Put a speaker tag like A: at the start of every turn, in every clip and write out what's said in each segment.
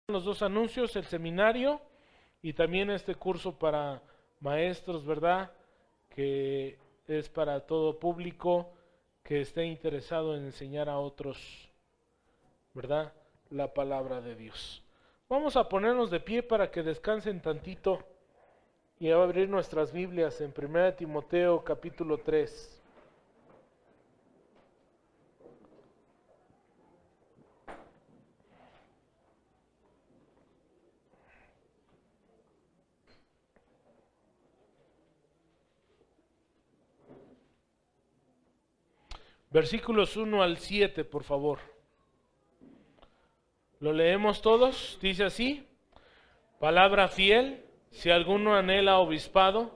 A: Los dos anuncios, el seminario y también este curso para maestros, ¿verdad? Que es para todo público que esté interesado en enseñar a otros, ¿verdad? La palabra de Dios. Vamos a ponernos de pie para que descansen tantito y a abrir nuestras Biblias en 1 Timoteo capítulo 3. Versículos 1 al 7, por favor. ¿Lo leemos todos? Dice así: palabra fiel, si alguno anhela obispado,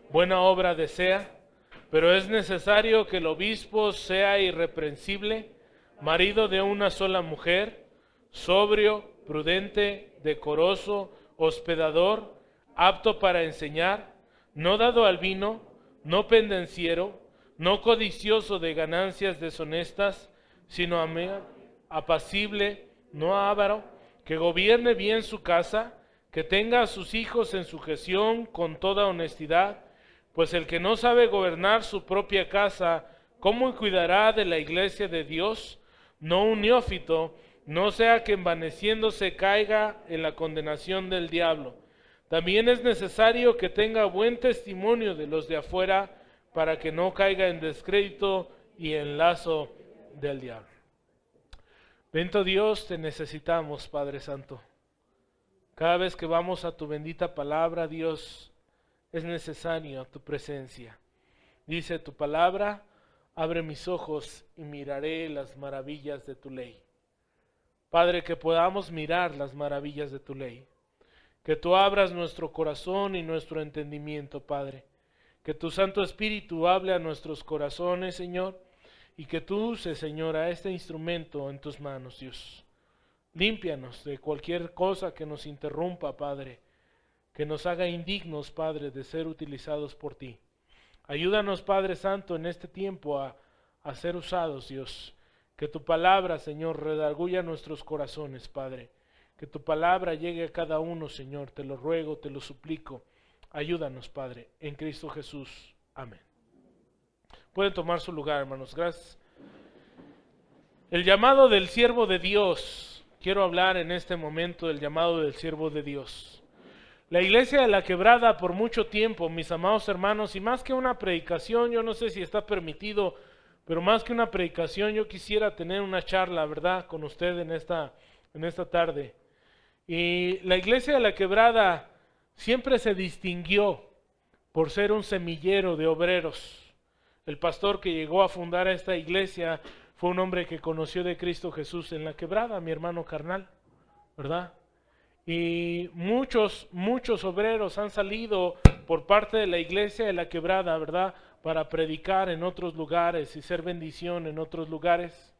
A: buena obra desea, pero es necesario que el obispo sea irreprensible, marido de una sola mujer, sobrio, prudente, decoroso, hospedador, apto para enseñar, no dado al vino, no pendenciero, no codicioso de ganancias deshonestas, sino apacible, no avaro, que gobierne bien su casa, que tenga a sus hijos en sujeción con toda honestidad, pues el que no sabe gobernar su propia casa, ¿cómo cuidará de la iglesia de Dios? No un neófito, no sea que envaneciéndose caiga en la condenación del diablo. También es necesario que tenga buen testimonio de los de afuera, para que no caiga en descrédito y en lazo del diablo. Bendito Dios, te necesitamos, Padre Santo. Cada vez que vamos a tu bendita palabra, Dios, es necesario tu presencia. Dice tu palabra: abre mis ojos y miraré las maravillas de tu ley. Padre, que podamos mirar las maravillas de tu ley. Que tú abras nuestro corazón y nuestro entendimiento, Padre. Que tu Santo Espíritu hable a nuestros corazones, Señor, y que tú uses, Señor, a este instrumento en tus manos, Dios. Límpianos de cualquier cosa que nos interrumpa, Padre, que nos haga indignos, Padre, de ser utilizados por ti. Ayúdanos, Padre Santo, en este tiempo a ser usados, Dios. Que tu palabra, Señor, redarguya nuestros corazones, Padre. Que tu palabra llegue a cada uno, Señor, te lo ruego, te lo suplico. Ayúdanos, Padre, en Cristo Jesús. Amén. Pueden tomar su lugar, hermanos. Gracias. El llamado del siervo de Dios. Quiero hablar en este momento del llamado del siervo de Dios. La iglesia de La Quebrada por mucho tiempo, mis amados hermanos, y más que una predicación, yo no sé si está permitido, pero más que una predicación, yo quisiera tener una charla, ¿verdad?, con usted en esta tarde. Y la iglesia de La Quebrada siempre se distinguió por ser un semillero de obreros. El pastor que llegó a fundar esta iglesia fue un hombre que conoció de Cristo Jesús en La Quebrada, mi hermano carnal, ¿verdad? Y muchos obreros han salido por parte de la iglesia de La Quebrada, ¿verdad?, para predicar en otros lugares y ser bendición en otros lugares.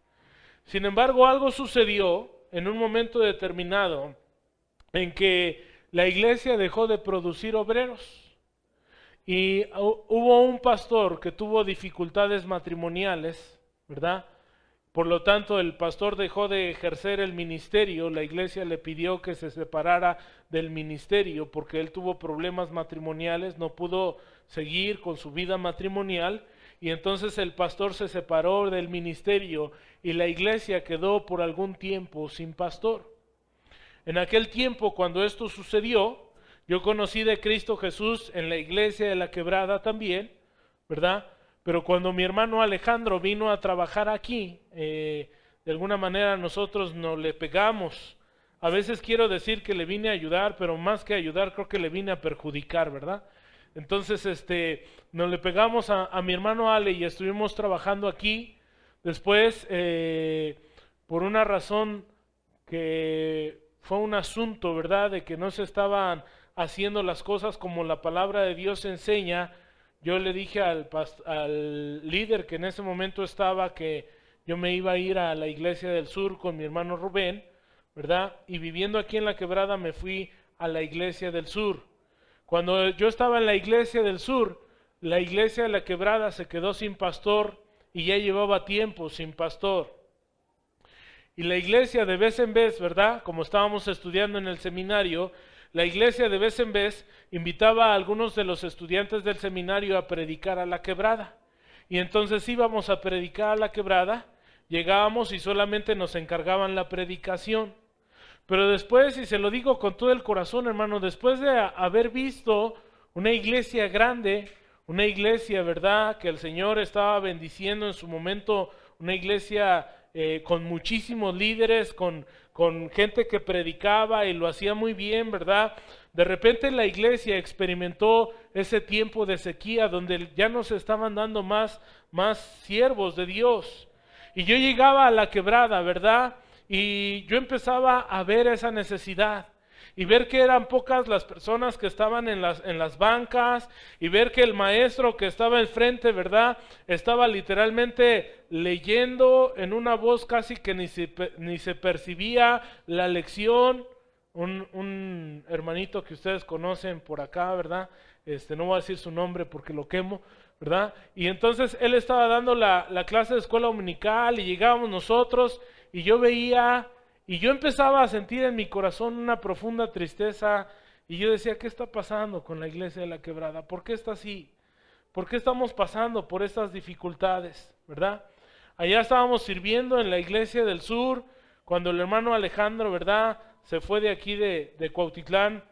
A: Sin embargo, algo sucedió en un momento determinado en que la iglesia dejó de producir obreros y hubo un pastor que tuvo dificultades matrimoniales, ¿verdad? Por lo tanto, el pastor dejó de ejercer el ministerio. La iglesia le pidió que se separara del ministerio porque él tuvo problemas matrimoniales, no pudo seguir con su vida matrimonial, y entonces el pastor se separó del ministerio y la iglesia quedó por algún tiempo sin pastor. En aquel tiempo, cuando esto sucedió, yo conocí de Cristo Jesús en la iglesia de La Quebrada también, ¿verdad? Pero cuando mi hermano Alejandro vino a trabajar aquí, de alguna manera nosotros nos le pegamos. A veces quiero decir que le vine a ayudar, pero más que ayudar creo que le vine a perjudicar, ¿verdad? Entonces nos le pegamos a mi hermano Ale y estuvimos trabajando aquí. Después, por una razón que fue un asunto, ¿verdad?, de que no se estaban haciendo las cosas como la palabra de Dios enseña, yo le dije al líder que en ese momento estaba que yo me iba a ir a la iglesia del sur con mi hermano Rubén, ¿verdad? Y viviendo aquí en La Quebrada me fui a la iglesia del sur. Cuando yo estaba en la iglesia del sur, la iglesia de La Quebrada se quedó sin pastor y ya llevaba tiempo sin pastor. Y la iglesia de vez en vez, ¿verdad? Como estábamos estudiando en el seminario, la iglesia de vez en vez invitaba a algunos de los estudiantes del seminario a predicar a la quebrada. Y entonces íbamos a predicar a la quebrada, llegábamos y solamente nos encargaban la predicación. Pero después, y se lo digo con todo el corazón, hermano, después de haber visto una iglesia grande, una iglesia, ¿verdad?, que el Señor estaba bendiciendo en su momento, una iglesia con muchísimos líderes, con gente que predicaba y lo hacía muy bien, ¿verdad? De repente la iglesia experimentó ese tiempo de sequía donde ya no se estaban dando más siervos de Dios. Y yo llegaba a la quebrada, ¿verdad? Y yo empezaba a ver esa necesidad y ver que eran pocas las personas que estaban en las bancas y ver que el maestro que estaba enfrente, ¿verdad?, estaba literalmente leyendo en una voz casi que ni se percibía la lección. Un hermanito que ustedes conocen por acá, ¿verdad? No voy a decir su nombre porque lo quemo, ¿verdad? Y entonces él estaba dando la clase de escuela dominical y llegábamos nosotros y yo veía y yo empezaba a sentir en mi corazón una profunda tristeza y yo decía, ¿qué está pasando con la iglesia de la quebrada? ¿Por qué está así? ¿Por qué estamos pasando por estas dificultades? ¿Verdad? Allá estábamos sirviendo en la iglesia del sur cuando el hermano Alejandro, ¿verdad?, se fue de aquí de Cuautitlán.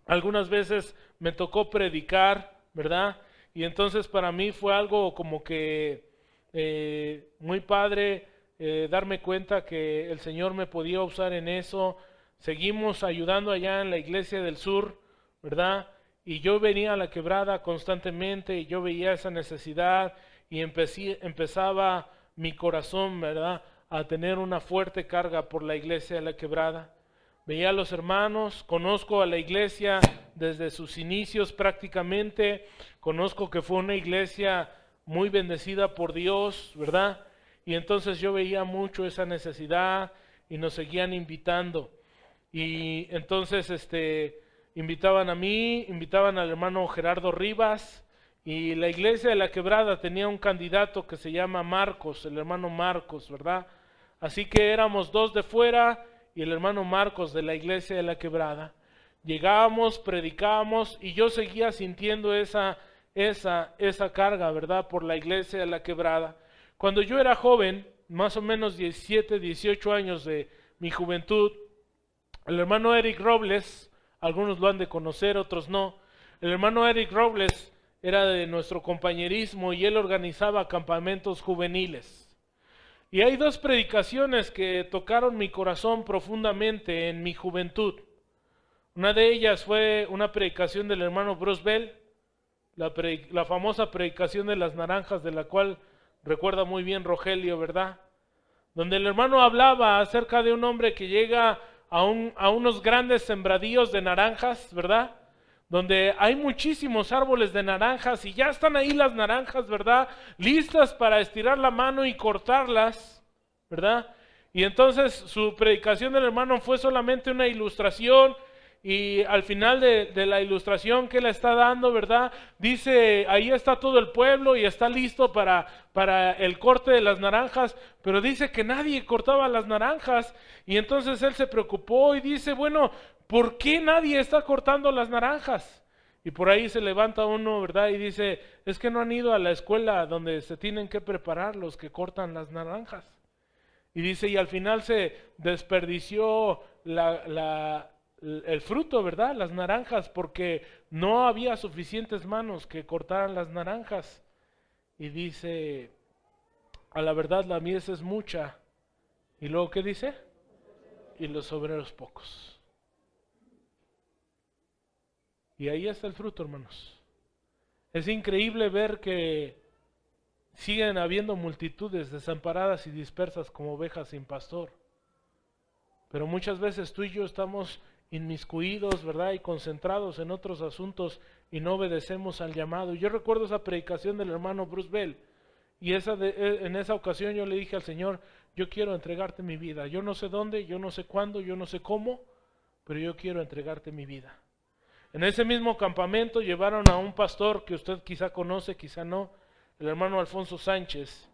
A: Algunas veces me tocó predicar, ¿verdad? Y entonces para mí fue algo como que muy padre darme cuenta que el Señor me podía usar en eso. Seguimos ayudando allá en la iglesia del sur, ¿verdad? Y yo venía a la quebrada constantemente y yo veía esa necesidad y empezaba mi corazón, ¿verdad?, a tener una fuerte carga por la iglesia de la quebrada. Veía a los hermanos, conozco a la iglesia desde sus inicios prácticamente, conozco que fue una iglesia muy bendecida por Dios, ¿verdad? Y entonces yo veía mucho esa necesidad y nos seguían invitando. Y entonces invitaban a mí, invitaban al hermano Gerardo Rivas, y la iglesia de la quebrada tenía un candidato que se llama Marcos, el hermano Marcos, ¿verdad? Así que éramos dos de fuera y el hermano Marcos de la iglesia de la quebrada. Llegábamos, predicábamos y yo seguía sintiendo esa carga, ¿verdad?, por la iglesia de la quebrada. Cuando yo era joven, más o menos 17, 18 años de mi juventud, el hermano Eric Robles, algunos lo han de conocer, otros no, el hermano Eric Robles era de nuestro compañerismo y él organizaba campamentos juveniles. Y hay dos predicaciones que tocaron mi corazón profundamente en mi juventud. Una de ellas fue una predicación del hermano Bruce Bell, la famosa predicación de las naranjas, de la cual recuerda muy bien Rogelio, ¿verdad? Donde el hermano hablaba acerca de un hombre que llega a unos grandes sembradíos de naranjas, ¿verdad?, donde hay muchísimos árboles de naranjas y ya están ahí las naranjas, ¿verdad?, listas para estirar la mano y cortarlas, ¿verdad? Y entonces su predicación del hermano fue solamente una ilustración y al final de la ilustración que le está dando, ¿verdad?, dice, ahí está todo el pueblo y está listo para el corte de las naranjas, pero dice que nadie cortaba las naranjas y entonces él se preocupó y dice, bueno, ¿por qué nadie está cortando las naranjas? Y por ahí se levanta uno, ¿verdad?, y dice, es que no han ido a la escuela donde se tienen que preparar los que cortan las naranjas. Y dice, y al final se desperdició el fruto, ¿verdad?, las naranjas, porque no había suficientes manos que cortaran las naranjas. Y dice, a la verdad la mies es mucha. ¿Y luego qué dice? Y los obreros pocos. Y ahí está el fruto, hermanos. Es increíble ver que siguen habiendo multitudes desamparadas y dispersas como ovejas sin pastor. Pero muchas veces tú y yo estamos inmiscuidos, ¿verdad?, y concentrados en otros asuntos y no obedecemos al llamado. Yo recuerdo esa predicación del hermano Bruce Bell y en esa ocasión yo le dije al Señor, yo quiero entregarte mi vida. Yo no sé dónde, yo no sé cuándo, yo no sé cómo, pero yo quiero entregarte mi vida. En ese mismo campamento llevaron a un pastor que usted quizá conoce, quizá no, el hermano Alfonso Sánchez.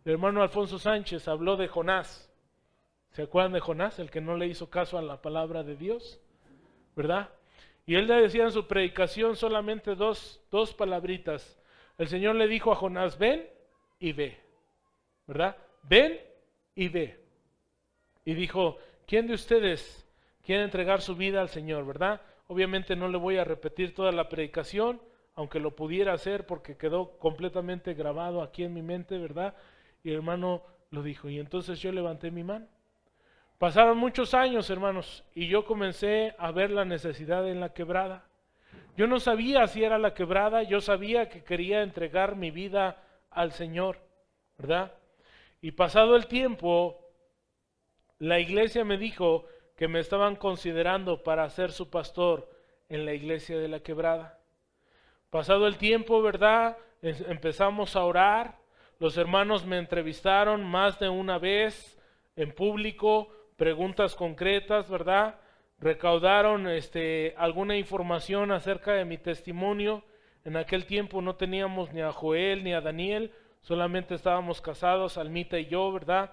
A: El hermano Alfonso Sánchez habló de Jonás. ¿Se acuerdan de Jonás, el que no le hizo caso a la palabra de Dios? ¿Verdad? Y él le decía en su predicación solamente dos palabritas. El Señor le dijo a Jonás, ven y ve. ¿Verdad? Ven y ve. Y dijo, ¿quién de ustedes quiere entregar su vida al Señor? ¿Verdad? Obviamente no le voy a repetir toda la predicación, aunque lo pudiera hacer porque quedó completamente grabado aquí en mi mente, ¿verdad? Y el hermano lo dijo. Y entonces yo levanté mi mano. Pasaron muchos años, hermanos, y yo comencé a ver la necesidad en la quebrada. Yo no sabía si era la quebrada, yo sabía que quería entregar mi vida al Señor, ¿verdad? Y pasado el tiempo, la iglesia me dijo que me estaban considerando para ser su pastor en la iglesia de la quebrada. Pasado el tiempo, ¿verdad? Empezamos a orar, los hermanos me entrevistaron más de una vez en público, preguntas concretas, ¿verdad? Recaudaron alguna información acerca de mi testimonio. En aquel tiempo no teníamos ni a Joel ni a Daniel, solamente estábamos casados, Almita y yo, ¿verdad?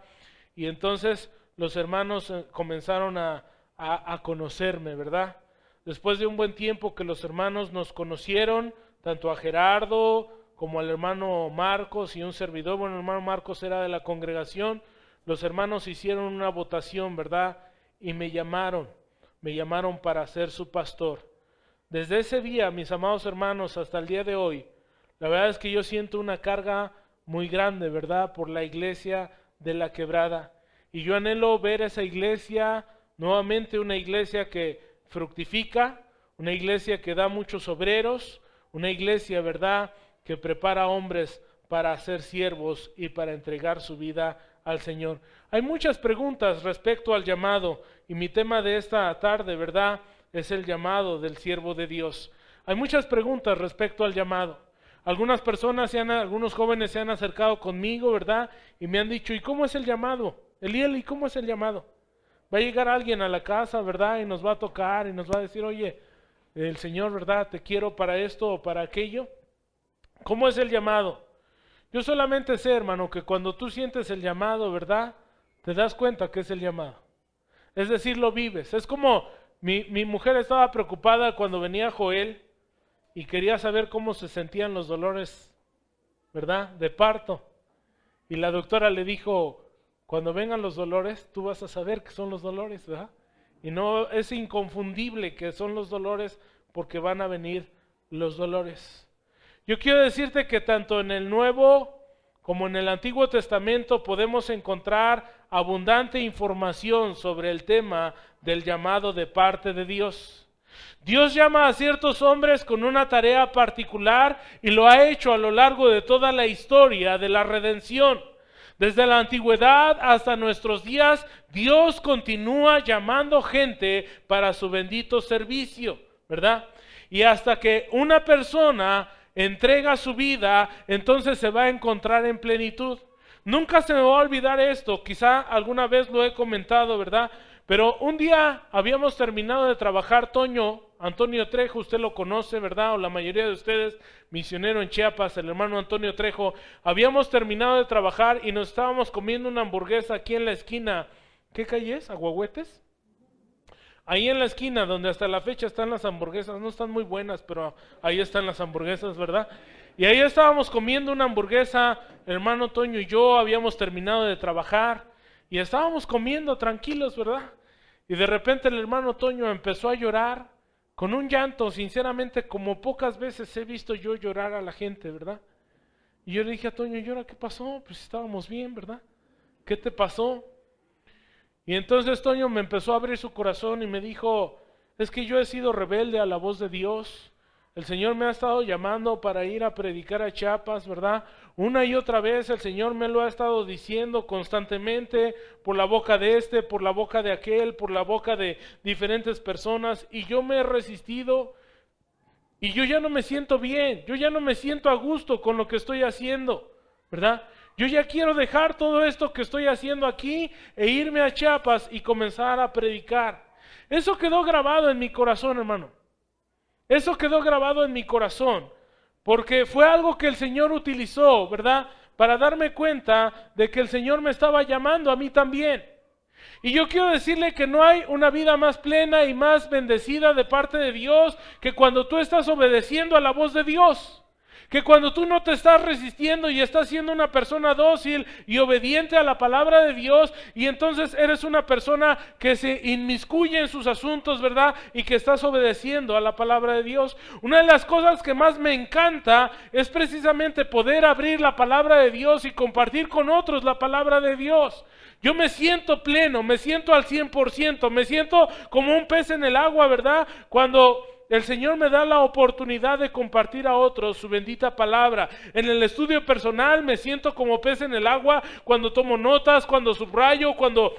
A: Y entonces los hermanos comenzaron a conocerme, ¿verdad? Después de un buen tiempo que los hermanos nos conocieron, tanto a Gerardo como al hermano Marcos y un servidor, bueno, el hermano Marcos era de la congregación, los hermanos hicieron una votación, ¿verdad? Y me llamaron para ser su pastor. Desde ese día, mis amados hermanos, hasta el día de hoy, la verdad es que yo siento una carga muy grande, ¿verdad? Por la iglesia de la quebrada. Y yo anhelo ver esa iglesia, nuevamente una iglesia que fructifica, una iglesia que da muchos obreros, una iglesia, ¿verdad?, que prepara hombres para ser siervos y para entregar su vida al Señor. Hay muchas preguntas respecto al llamado y mi tema de esta tarde, ¿verdad?, es el llamado del siervo de Dios. Hay muchas preguntas respecto al llamado. Algunas personas, algunos jóvenes se han acercado conmigo, ¿verdad?, y me han dicho, ¿y cómo es el llamado? Eliel, ¿y cómo es el llamado? Va a llegar alguien a la casa, ¿verdad?, y nos va a tocar y nos va a decir, oye, el Señor, ¿verdad?, te quiero para esto o para aquello. ¿Cómo es el llamado? Yo solamente sé, hermano, que cuando tú sientes el llamado, ¿verdad?, te das cuenta que es el llamado. Es decir, lo vives. Es como mi mujer estaba preocupada cuando venía Joel y quería saber cómo se sentían los dolores, ¿verdad?, de parto. Y la doctora le dijo, cuando vengan los dolores, tú vas a saber que son los dolores, ¿verdad? Y no es inconfundible que son los dolores porque van a venir los dolores. Yo quiero decirte que tanto en el Nuevo como en el Antiguo Testamento podemos encontrar abundante información sobre el tema del llamado de parte de Dios. Dios llama a ciertos hombres con una tarea particular y lo ha hecho a lo largo de toda la historia de la redención. Desde la antigüedad hasta nuestros días, Dios continúa llamando gente para su bendito servicio, ¿verdad? Y hasta que una persona entrega su vida, entonces se va a encontrar en plenitud. Nunca se me va a olvidar esto, quizá alguna vez lo he comentado, ¿verdad? Pero un día habíamos terminado de trabajar, Antonio Trejo, usted lo conoce, ¿verdad? O la mayoría de ustedes, misionero en Chiapas, el hermano Antonio Trejo, habíamos terminado de trabajar y nos estábamos comiendo una hamburguesa aquí en la esquina. ¿Qué calle es? ¿Aguahuetes? Ahí en la esquina, donde hasta la fecha están las hamburguesas, no están muy buenas, pero ahí están las hamburguesas, ¿verdad? Y ahí estábamos comiendo una hamburguesa, el hermano Toño y yo habíamos terminado de trabajar y estábamos comiendo tranquilos, ¿verdad? Y de repente el hermano Toño empezó a llorar con un llanto, sinceramente, como pocas veces he visto yo llorar a la gente, ¿verdad? Y yo le dije a Toño, ¿y ahora qué pasó? Pues estábamos bien, ¿verdad? ¿Qué te pasó? Y entonces Toño me empezó a abrir su corazón y me dijo, es que yo he sido rebelde a la voz de Dios. El Señor me ha estado llamando para ir a predicar a Chiapas, ¿verdad? Una y otra vez el Señor me lo ha estado diciendo constantemente por la boca de este, por la boca de aquel, por la boca de diferentes personas y yo me he resistido y yo ya no me siento bien, yo ya no me siento a gusto con lo que estoy haciendo, ¿verdad? Yo ya quiero dejar todo esto que estoy haciendo aquí e irme a Chiapas y comenzar a predicar. Eso quedó grabado en mi corazón, hermano. Eso quedó grabado en mi corazón, porque fue algo que el Señor utilizó, ¿verdad? Para darme cuenta de que el Señor me estaba llamando a mí también. Y yo quiero decirle que no hay una vida más plena y más bendecida de parte de Dios que cuando tú estás obedeciendo a la voz de Dios. Que cuando tú no te estás resistiendo y estás siendo una persona dócil y obediente a la palabra de Dios, y entonces eres una persona que se inmiscuye en sus asuntos, ¿verdad? Y que estás obedeciendo a la palabra de Dios. Una de las cosas que más me encanta es precisamente poder abrir la palabra de Dios y compartir con otros la palabra de Dios. Yo me siento pleno, me siento al 100%, me siento como un pez en el agua, ¿verdad? Cuando el Señor me da la oportunidad de compartir a otros su bendita palabra. En el estudio personal me siento como pez en el agua cuando tomo notas, cuando subrayo, cuando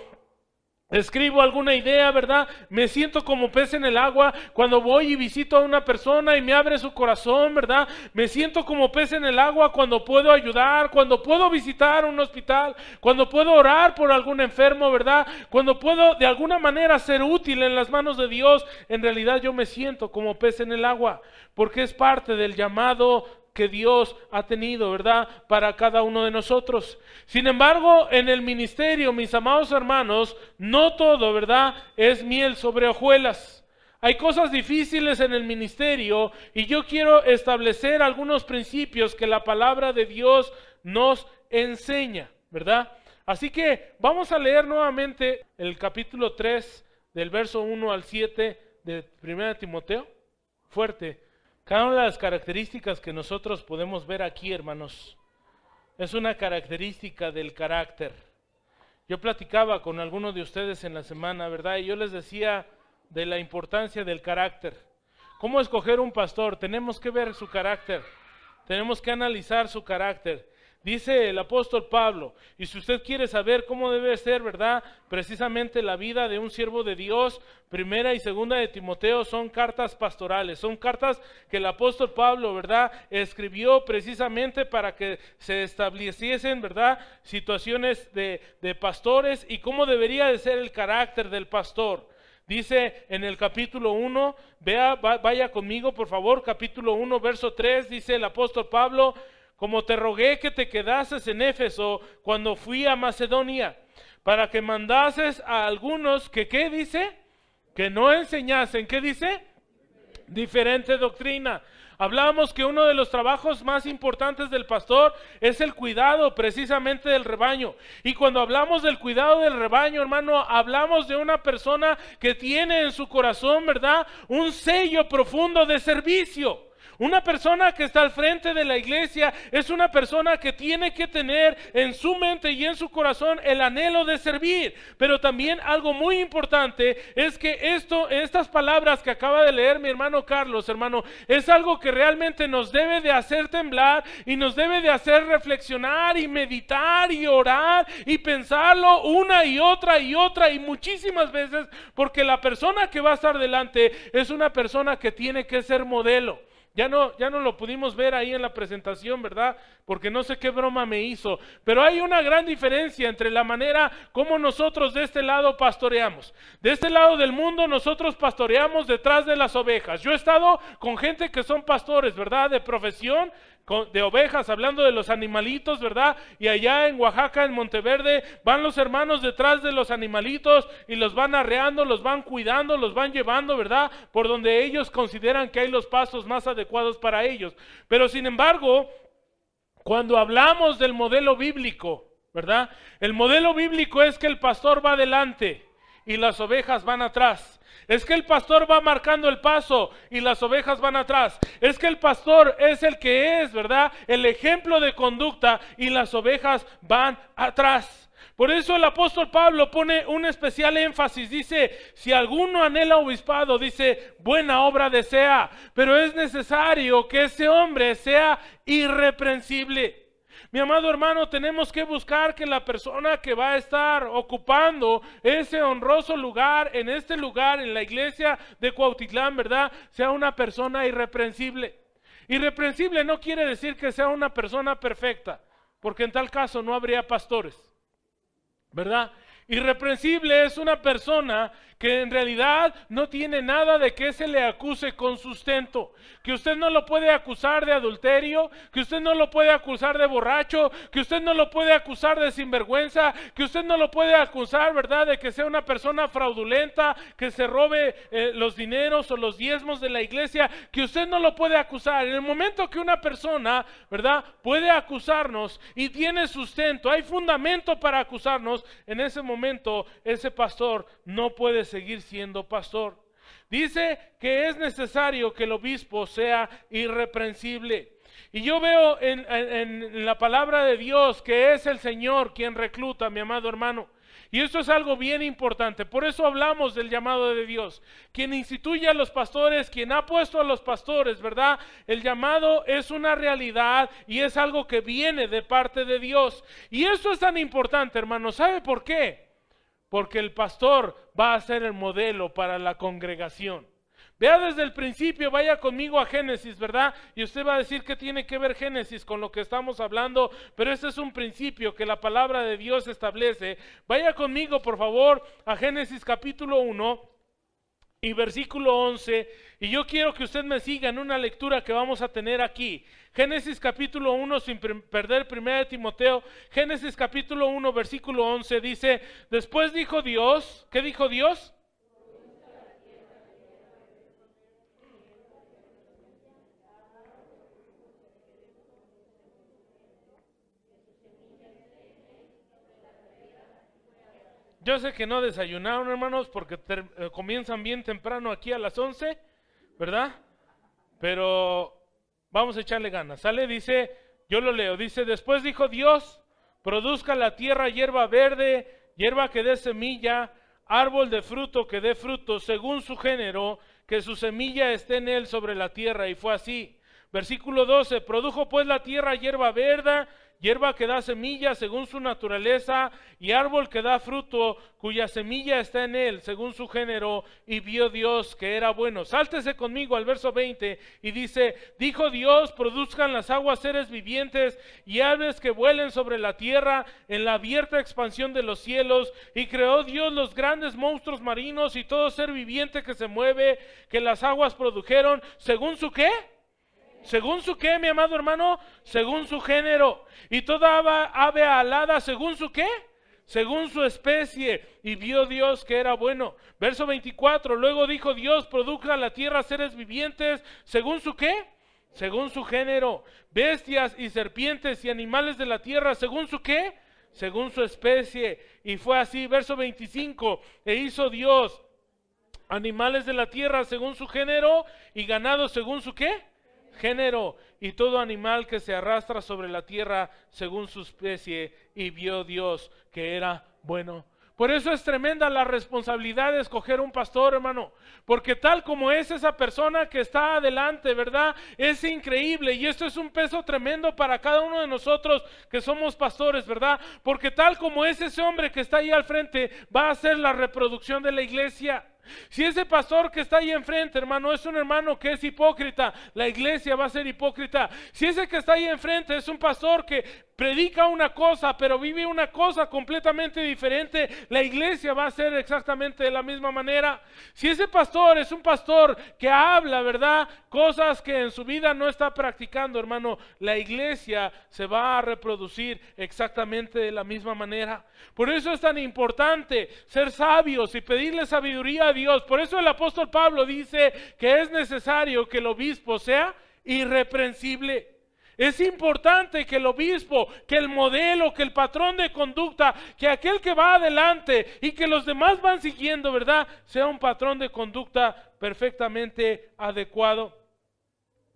A: escribo alguna idea, ¿verdad? Me siento como pez en el agua cuando voy y visito a una persona y me abre su corazón, ¿verdad? Me siento como pez en el agua cuando puedo ayudar, cuando puedo visitar un hospital, cuando puedo orar por algún enfermo, ¿verdad? Cuando puedo de alguna manera ser útil en las manos de Dios. En realidad yo me siento como pez en el agua, porque es parte del llamado que Dios ha tenido, ¿verdad? Para cada uno de nosotros. Sin embargo, en el ministerio, mis amados hermanos, no todo, ¿verdad?, es miel sobre hojuelas. Hay cosas difíciles en el ministerio y yo quiero establecer algunos principios que la palabra de Dios nos enseña, ¿verdad? Así que vamos a leer nuevamente el capítulo 3 del verso 1 al 7 de 1 Timoteo. Fuerte. Cada una de las características que nosotros podemos ver aquí, hermanos, es una característica del carácter. Yo platicaba con algunos de ustedes en la semana, ¿verdad? Y yo les decía de la importancia del carácter. ¿Cómo escoger un pastor? Tenemos que ver su carácter. Tenemos que analizar su carácter. Dice el apóstol Pablo, y si usted quiere saber cómo debe ser, ¿verdad?, precisamente la vida de un siervo de Dios, 1 y 2 de Timoteo son cartas pastorales, son cartas que el apóstol Pablo, ¿verdad?, escribió precisamente para que se estableciesen, ¿verdad?, situaciones de pastores y cómo debería de ser el carácter del pastor. Dice en el capítulo 1, vaya conmigo por favor, capítulo 1, verso 3, dice el apóstol Pablo: como te rogué que te quedases en Éfeso cuando fui a Macedonia, para que mandases a algunos que, ¿qué dice? Que no enseñasen, ¿qué dice? Diferente doctrina. Hablábamos que uno de los trabajos más importantes del pastor es el cuidado precisamente del rebaño. Y cuando hablamos del cuidado del rebaño, hermano, hablamos de una persona que tiene en su corazón, ¿verdad?, un sello profundo de servicio. Una persona que está al frente de la iglesia es una persona que tiene que tener en su mente y en su corazón el anhelo de servir. Pero también algo muy importante es que estas palabras que acaba de leer mi hermano Carlos, hermano, es algo que realmente nos debe de hacer temblar y nos debe de hacer reflexionar y meditar y orar y pensarlo una y otra y muchísimas veces, porque la persona que va a estar delante es una persona que tiene que ser modelo. Ya no lo pudimos ver ahí en la presentación, ¿verdad? Porque no sé qué broma me hizo. Pero hay una gran diferencia entre la manera como nosotros de este lado pastoreamos. De este lado del mundo nosotros pastoreamos detrás de las ovejas. Yo he estado con gente que son pastores, ¿verdad?, de profesión, de ovejas, hablando de los animalitos, ¿verdad? Y allá en Oaxaca, en Monteverde, van los hermanos detrás de los animalitos y los van arreando, los van cuidando, los van llevando, ¿verdad?, por donde ellos consideran que hay los pastos más adecuados para ellos. Pero sin embargo, cuando hablamos del modelo bíblico, ¿verdad?, el modelo bíblico es que el pastor va adelante y las ovejas van atrás. Es que el pastor va marcando el paso y las ovejas van atrás. Es que el pastor es el que es, ¿verdad?, el ejemplo de conducta y las ovejas van atrás. Por eso el apóstol Pablo pone un especial énfasis. Dice, si alguno anhela obispado, dice, buena obra desea. Pero es necesario que ese hombre sea irreprensible. Mi amado hermano, tenemos que buscar que la persona que va a estar ocupando ese honroso lugar, en la iglesia de Cuautitlán, ¿verdad?, sea una persona irreprensible. Irreprensible no quiere decir que sea una persona perfecta, porque en tal caso no habría pastores, ¿verdad? Irreprensible es una persona que en realidad no tiene nada de que se le acuse con sustento, que usted no lo puede acusar de adulterio, que usted no lo puede acusar de borracho, que usted no lo puede acusar de sinvergüenza, que usted no lo puede acusar, ¿verdad?, de que sea una persona fraudulenta, que se robe los dineros o los diezmos de la iglesia, que usted no lo puede acusar. En el momento que una persona, ¿verdad?, puede acusarnos y tiene sustento, hay fundamento para acusarnos, en ese momento ese pastor no puede seguir siendo pastor. Dice que es necesario que el obispo sea irreprensible. Y yo veo en la palabra de Dios que es el Señor quien recluta, mi amado hermano. Y esto es algo bien importante, por eso hablamos del llamado de Dios. Quien instituye a los pastores, quien ha puesto a los pastores, ¿verdad? El llamado es una realidad y es algo que viene de parte de Dios. Y esto es tan importante, hermano, ¿sabe por qué? Porque el pastor va a ser el modelo para la congregación. Vea desde el principio, vaya conmigo a Génesis, ¿verdad? Y usted va a decir que tiene que ver Génesis con lo que estamos hablando, pero este es un principio que la palabra de Dios establece. Vaya conmigo, por favor, a Génesis capítulo 1 y versículo 11, y yo quiero que usted me siga en una lectura que vamos a tener aquí. Génesis capítulo 1, sin perder 1 Timoteo, Génesis capítulo 1, versículo 11, dice, después dijo Dios, ¿qué dijo Dios? Yo sé que no desayunaron, hermanos, porque comienzan bien temprano aquí a las 11, ¿verdad? Pero vamos a echarle ganas, ¿sale? Dice, yo lo leo, dice, después dijo Dios, produzca la tierra hierba verde, hierba que dé semilla, árbol de fruto que dé fruto, según su género, que su semilla esté en él sobre la tierra, y fue así. Versículo 12, produjo pues la tierra hierba verde, hierba que da semilla según su naturaleza, y árbol que da fruto, cuya semilla está en él, según su género, y vio Dios que era bueno. Sáltese conmigo al verso 20, y dice, dijo Dios, produzcan las aguas seres vivientes, y aves que vuelen sobre la tierra, en la abierta expansión de los cielos, y creó Dios los grandes monstruos marinos, y todo ser viviente que se mueve, que las aguas produjeron, ¿según su qué? ¿Según su qué, mi amado hermano? Según su género. Y toda ave alada, ¿según su qué? Según su especie. Y vio Dios que era bueno. Verso 24. Luego dijo Dios, produzca la tierra seres vivientes. ¿Según su qué? Según su género. Bestias y serpientes y animales de la tierra. ¿Según su qué? Según su especie. Y fue así. Verso 25. E hizo Dios animales de la tierra según su género y ganado según su qué? Género, y todo animal que se arrastra sobre la tierra según su especie, y vio Dios que era bueno. Por eso es tremenda la responsabilidad de escoger un pastor, hermano, porque tal como es esa persona que está adelante, ¿verdad? Es increíble, y esto es un peso tremendo para cada uno de nosotros que somos pastores, ¿verdad? Porque tal como es ese hombre que está ahí al frente, va a ser la reproducción de la iglesia. Si ese pastor que está ahí enfrente, hermano, es un hermano que es hipócrita, la iglesia va a ser hipócrita. Si ese que está ahí enfrente es un pastor que predica una cosa, pero vive una cosa completamente diferente, la iglesia va a ser exactamente de la misma manera. Si ese pastor es un pastor que habla, ¿verdad?, cosas que en su vida no está practicando, hermano, la iglesia se va a reproducir exactamente de la misma manera. Por eso es tan importante ser sabios y pedirle sabiduría a Dios. Por eso el apóstol Pablo dice que es necesario que el obispo sea irreprensible. Es importante que el obispo, que el modelo, que el patrón de conducta, que aquel que va adelante y que los demás van siguiendo, ¿verdad?, sea un patrón de conducta perfectamente adecuado.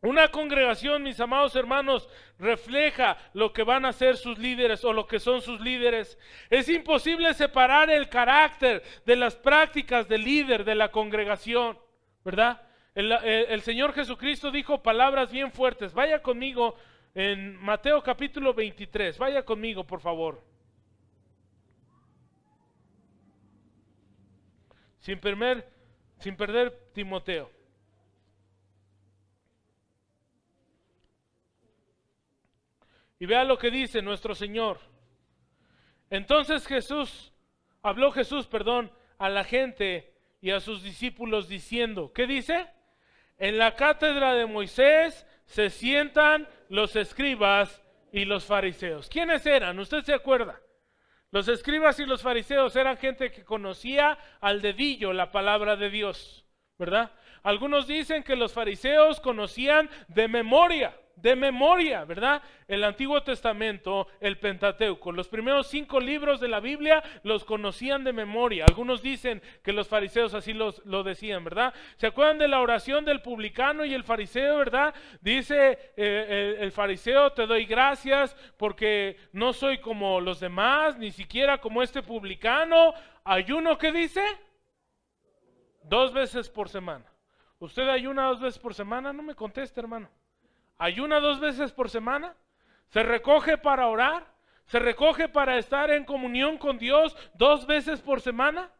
A: Una congregación, mis amados hermanos, refleja lo que van a ser sus líderes o lo que son sus líderes. Es imposible separar el carácter de las prácticas del líder de la congregación, ¿verdad? El Señor Jesucristo dijo palabras bien fuertes. Vaya conmigo en Mateo capítulo 23. Vaya conmigo, por favor. Sin perder Timoteo. Y vea lo que dice nuestro Señor. Entonces habló Jesús, a la gente y a sus discípulos diciendo, ¿qué dice? En la cátedra de Moisés se sientan los escribas y los fariseos. ¿Quiénes eran? ¿Usted se acuerda? Los escribas y los fariseos eran gente que conocía al dedillo la palabra de Dios, ¿verdad? Algunos dicen que los fariseos conocían de memoria, ¿verdad? El Antiguo Testamento, el Pentateuco, los primeros 5 libros de la Biblia los conocían de memoria. Algunos dicen que los fariseos así lo decían, ¿verdad? ¿Se acuerdan de la oración del publicano y el fariseo, verdad? Dice el fariseo, te doy gracias porque no soy como los demás, ni siquiera como este publicano. Ayuno, ¿qué dice? 2 veces por semana. ¿Usted ayuna 2 veces por semana? No me conteste, hermano. ¿Ayuna 2 veces por semana? ¿Se recoge para orar? ¿Se recoge para estar en comunión con Dios 2 veces por semana?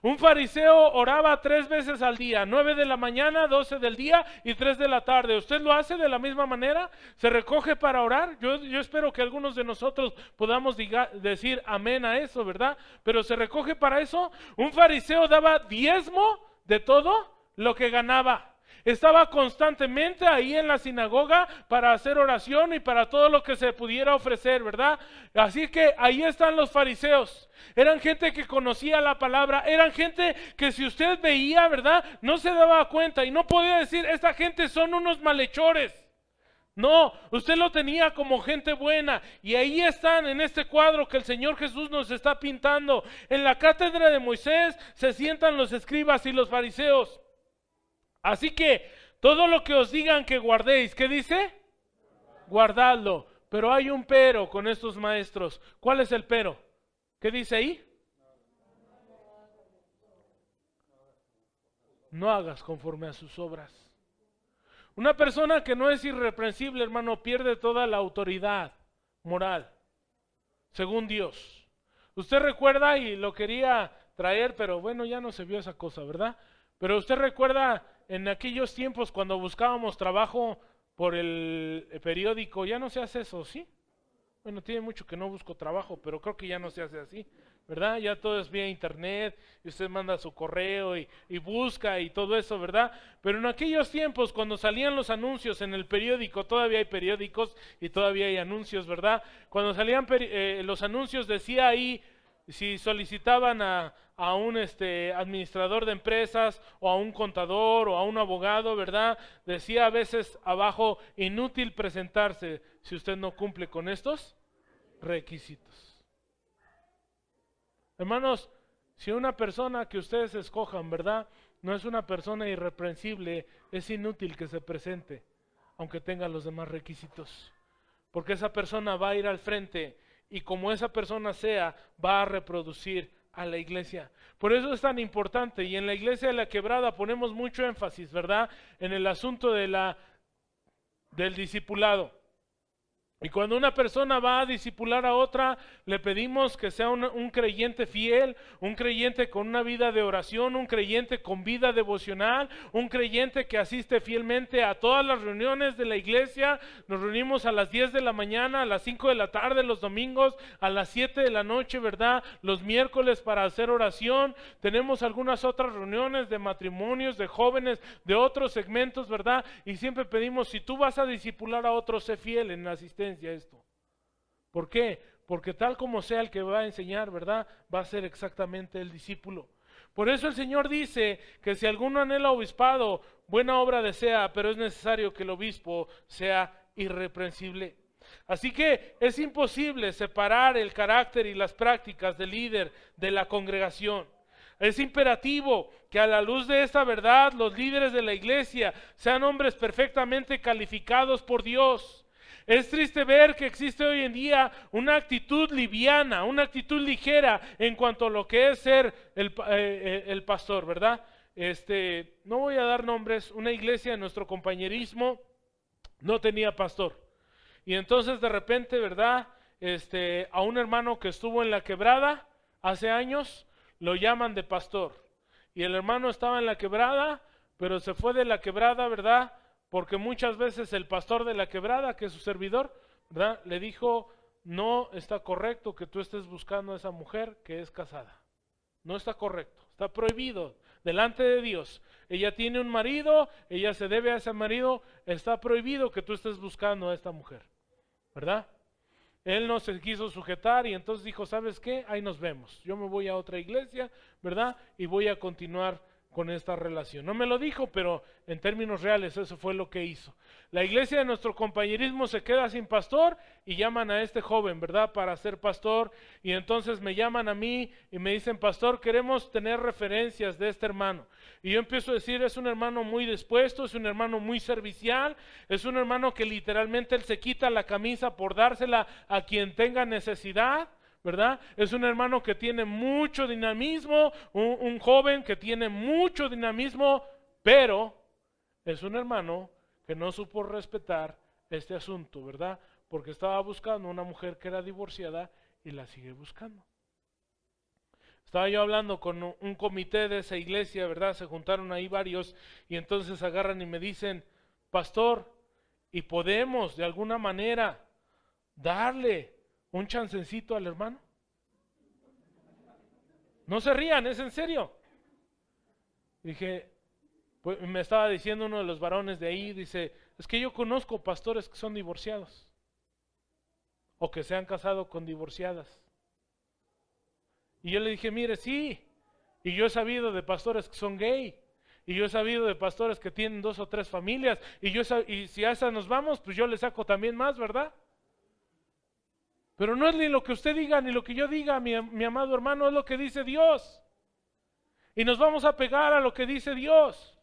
A: Un fariseo oraba 3 veces al día, 9 de la mañana, 12 del día y 3 de la tarde. ¿Usted lo hace de la misma manera? ¿Se recoge para orar? Yo espero que algunos de nosotros podamos decir amén a eso, ¿verdad? Pero ¿se recoge para eso? Un fariseo daba diezmo de todo lo que ganaba. Estaba constantemente ahí en la sinagoga para hacer oración y para todo lo que se pudiera ofrecer, ¿verdad? Así que ahí están los fariseos. Eran gente que conocía la palabra, eran gente que si usted veía, ¿verdad? No se daba cuenta y no podía decir, esta gente son unos malhechores. No, usted lo tenía como gente buena y ahí están en este cuadro que el Señor Jesús nos está pintando. En la cátedra de Moisés se sientan los escribas y los fariseos. Así que todo lo que os digan que guardéis, ¿qué dice? Guardadlo. Pero hay un pero con estos maestros. ¿Cuál es el pero? ¿Qué dice ahí? No hagas conforme a sus obras. Una persona que no es irreprensible, hermano, pierde toda la autoridad moral, según Dios. Usted recuerda, y lo quería traer, pero bueno, ya no se vio esa cosa, ¿verdad? Pero usted recuerda en aquellos tiempos cuando buscábamos trabajo por el periódico, ya no se hace eso, ¿sí? Bueno, tiene mucho que no busco trabajo, pero creo que ya no se hace así, ¿verdad? Ya todo es vía internet, y usted manda su correo y busca y todo eso, ¿verdad? Pero en aquellos tiempos cuando salían los anuncios en el periódico, todavía hay periódicos y todavía hay anuncios, ¿verdad? Cuando salían los anuncios decía ahí, si solicitaban a un administrador de empresas o a un contador o a un abogado, ¿verdad? Decía a veces abajo, inútil presentarse si usted no cumple con estos requisitos. Hermanos, si una persona que ustedes escojan, ¿verdad? No es una persona irreprensible, es inútil que se presente, aunque tenga los demás requisitos. Porque esa persona va a ir al frente y como esa persona sea, va a reproducir a la iglesia. Por eso es tan importante, y en la iglesia de La Quebrada ponemos mucho énfasis, ¿verdad? En el asunto del discipulado. Y cuando una persona va a discipular a otra, le pedimos que sea un creyente fiel, un creyente con una vida de oración, un creyente con vida devocional, un creyente que asiste fielmente a todas las reuniones de la iglesia. Nos reunimos a las 10 de la mañana, a las 5 de la tarde los domingos, a las 7 de la noche, ¿verdad? Los miércoles para hacer oración. Tenemos algunas otras reuniones de matrimonios, de jóvenes, de otros segmentos, ¿verdad? Y siempre pedimos, si tú vas a discipular a otros, sé fiel en la asistencia a esto. ¿Por qué? Porque tal como sea el que va a enseñar, ¿verdad? Va a ser exactamente el discípulo. Por eso el Señor dice que si alguno anhela obispado, buena obra desea, pero es necesario que el obispo sea irreprensible. Así que es imposible separar el carácter y las prácticas del líder de la congregación. Es imperativo que a la luz de esta verdad los líderes de la iglesia sean hombres perfectamente calificados por Dios. Es triste ver que existe hoy en día una actitud liviana, una actitud ligera en cuanto a lo que es ser el pastor, ¿verdad? No voy a dar nombres, una iglesia de nuestro compañerismo no tenía pastor. Y entonces de repente, ¿verdad? A un hermano que estuvo en La Quebrada hace años, lo llaman de pastor. Y el hermano estaba en La Quebrada, pero se fue de La Quebrada, ¿verdad? Porque muchas veces el pastor de La Quebrada, que es su servidor, ¿verdad? Le dijo, no está correcto que tú estés buscando a esa mujer que es casada. No está correcto, está prohibido. delante de Dios. Ella tiene un marido, ella se debe a ese marido, está prohibido que tú estés buscando a esta mujer, ¿verdad? Él no se quiso sujetar y entonces dijo, ¿sabes qué? Ahí nos vemos. Yo me voy a otra iglesia, ¿verdad? Y voy a continuar con esta relación. No me lo dijo, pero en términos reales eso fue lo que hizo. La iglesia de nuestro compañerismo se queda sin pastor y llaman a este joven, ¿verdad? Para ser pastor, y entonces me llaman a mí y me dicen, pastor, queremos tener referencias de este hermano. Y yo empiezo a decir, es un hermano muy dispuesto, es un hermano muy servicial, es un hermano que literalmente él se quita la camisa por dársela a quien tenga necesidad, ¿verdad? Es un hermano que tiene mucho dinamismo, un joven que tiene mucho dinamismo, pero es un hermano que no supo respetar este asunto, ¿verdad? Porque estaba buscando una mujer que era divorciada y la sigue buscando. Estaba yo hablando con un comité de esa iglesia, ¿verdad? Se juntaron ahí varios y entonces agarran y me dicen, pastor, ¿y podemos de alguna manera darle un chancecito al hermano? No se rían, es en serio. Dije, pues, me estaba diciendo uno de los varones de ahí, dice, es que yo conozco pastores que son divorciados o que se han casado con divorciadas. Y yo le dije, mire, sí, y yo he sabido de pastores que son gay, y yo he sabido de pastores que tienen 2 o 3 familias, y si a esas nos vamos, pues yo le saco también más, ¿verdad? Pero no es ni lo que usted diga, ni lo que yo diga, mi amado hermano, es lo que dice Dios. Y nos vamos a pegar a lo que dice Dios.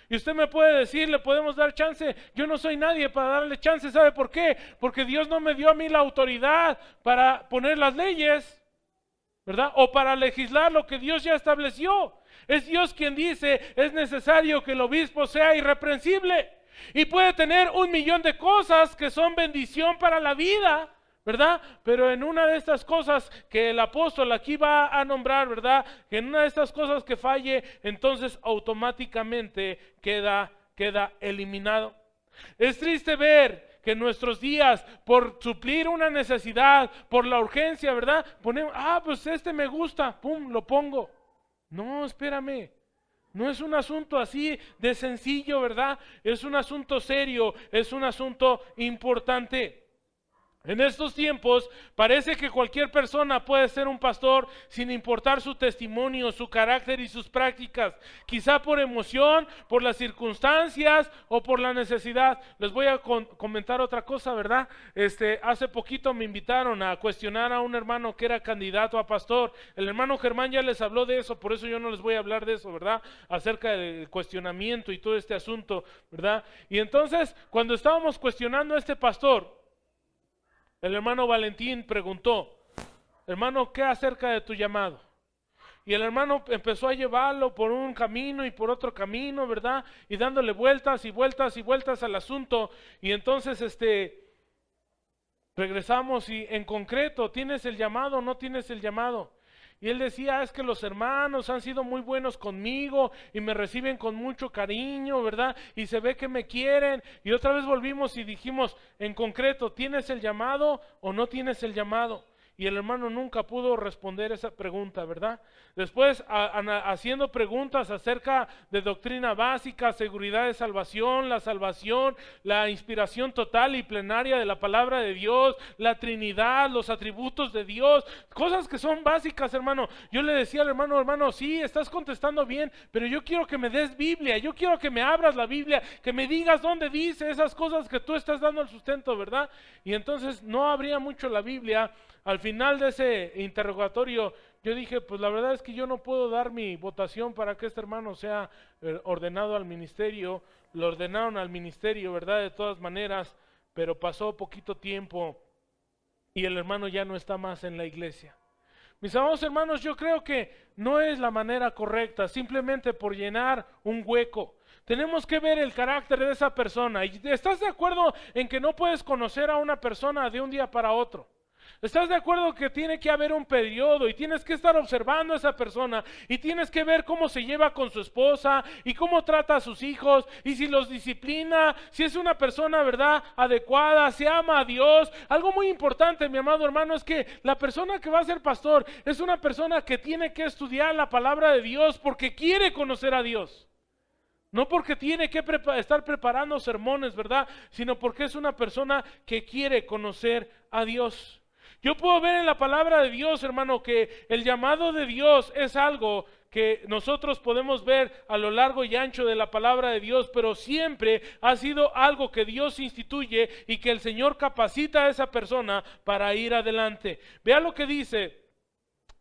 A: Y usted me puede decir, le podemos dar chance. Yo no soy nadie para darle chance, ¿sabe por qué? Porque Dios no me dio a mí la autoridad para poner las leyes, ¿verdad? O para legislar lo que Dios ya estableció. Es Dios quien dice, es necesario que el obispo sea irreprensible. Y puede tener 1,000,000 de cosas que son bendición para la vida, ¿verdad? Pero en una de estas cosas que el apóstol aquí va a nombrar, ¿verdad? Que en una de estas cosas que falle, entonces automáticamente queda eliminado. Es triste ver que en nuestros días, por suplir una necesidad, por la urgencia, ¿verdad? Ponemos, pues este me gusta, pum, lo pongo. No, espérame. No es un asunto así de sencillo, ¿verdad? Es un asunto serio, es un asunto importante. En estos tiempos parece que cualquier persona puede ser un pastor sin importar su testimonio, su carácter y sus prácticas, quizá por emoción, por las circunstancias o por la necesidad. Les voy a comentar otra cosa, ¿verdad? Hace poquito me invitaron a cuestionar a un hermano que era candidato a pastor. El hermano Germán ya les habló de eso, por eso yo no les voy a hablar de eso, ¿verdad? Acerca del cuestionamiento y todo este asunto, ¿verdad? Y entonces, cuando estábamos cuestionando a este pastor, el hermano Valentín preguntó, hermano, ¿qué acerca de tu llamado? Y el hermano empezó a llevarlo por un camino y por otro camino, ¿verdad? Y dándole vueltas y vueltas y vueltas al asunto. Y entonces regresamos y en concreto, ¿tienes el llamado o no tienes el llamado? Y él decía, es que los hermanos han sido muy buenos conmigo y me reciben con mucho cariño, ¿verdad? Y se ve que me quieren. Y otra vez volvimos y dijimos, en concreto, ¿tienes el llamado o no tienes el llamado? Y el hermano nunca pudo responder esa pregunta, ¿verdad? Después, haciendo preguntas acerca de doctrina básica, seguridad de salvación, la inspiración total y plenaria de la palabra de Dios, la Trinidad, los atributos de Dios, cosas que son básicas, hermano. Yo le decía al hermano, sí, estás contestando bien, pero yo quiero que me des Biblia, yo quiero que me abras la Biblia, que me digas dónde dice esas cosas que tú estás dando el sustento, ¿verdad? Y entonces no abría mucho la Biblia. Al final de ese interrogatorio, yo dije, pues la verdad es que yo no puedo dar mi votación para que este hermano sea ordenado al ministerio. Lo ordenaron al ministerio, ¿verdad? De todas maneras, pero pasó poquito tiempo y el hermano ya no está más en la iglesia. Mis amados hermanos, yo creo que no es la manera correcta, simplemente por llenar un hueco. Tenemos que ver el carácter de esa persona. ¿Y estás de acuerdo en que no puedes conocer a una persona de un día para otro? ¿Estás de acuerdo que tiene que haber un periodo y tienes que estar observando a esa persona y tienes que ver cómo se lleva con su esposa y cómo trata a sus hijos y si los disciplina, si es una persona, ¿verdad?, adecuada, si ama a Dios? Algo muy importante, mi amado hermano, es que la persona que va a ser pastor es una persona que tiene que estudiar la palabra de Dios porque quiere conocer a Dios. No porque tiene que estar preparando sermones, ¿verdad?, sino porque es una persona que quiere conocer a Dios. Yo puedo ver en la palabra de Dios, hermano, que el llamado de Dios es algo que nosotros podemos ver a lo largo y ancho de la palabra de Dios, pero siempre ha sido algo que Dios instituye y que el Señor capacita a esa persona para ir adelante. Vea lo que dice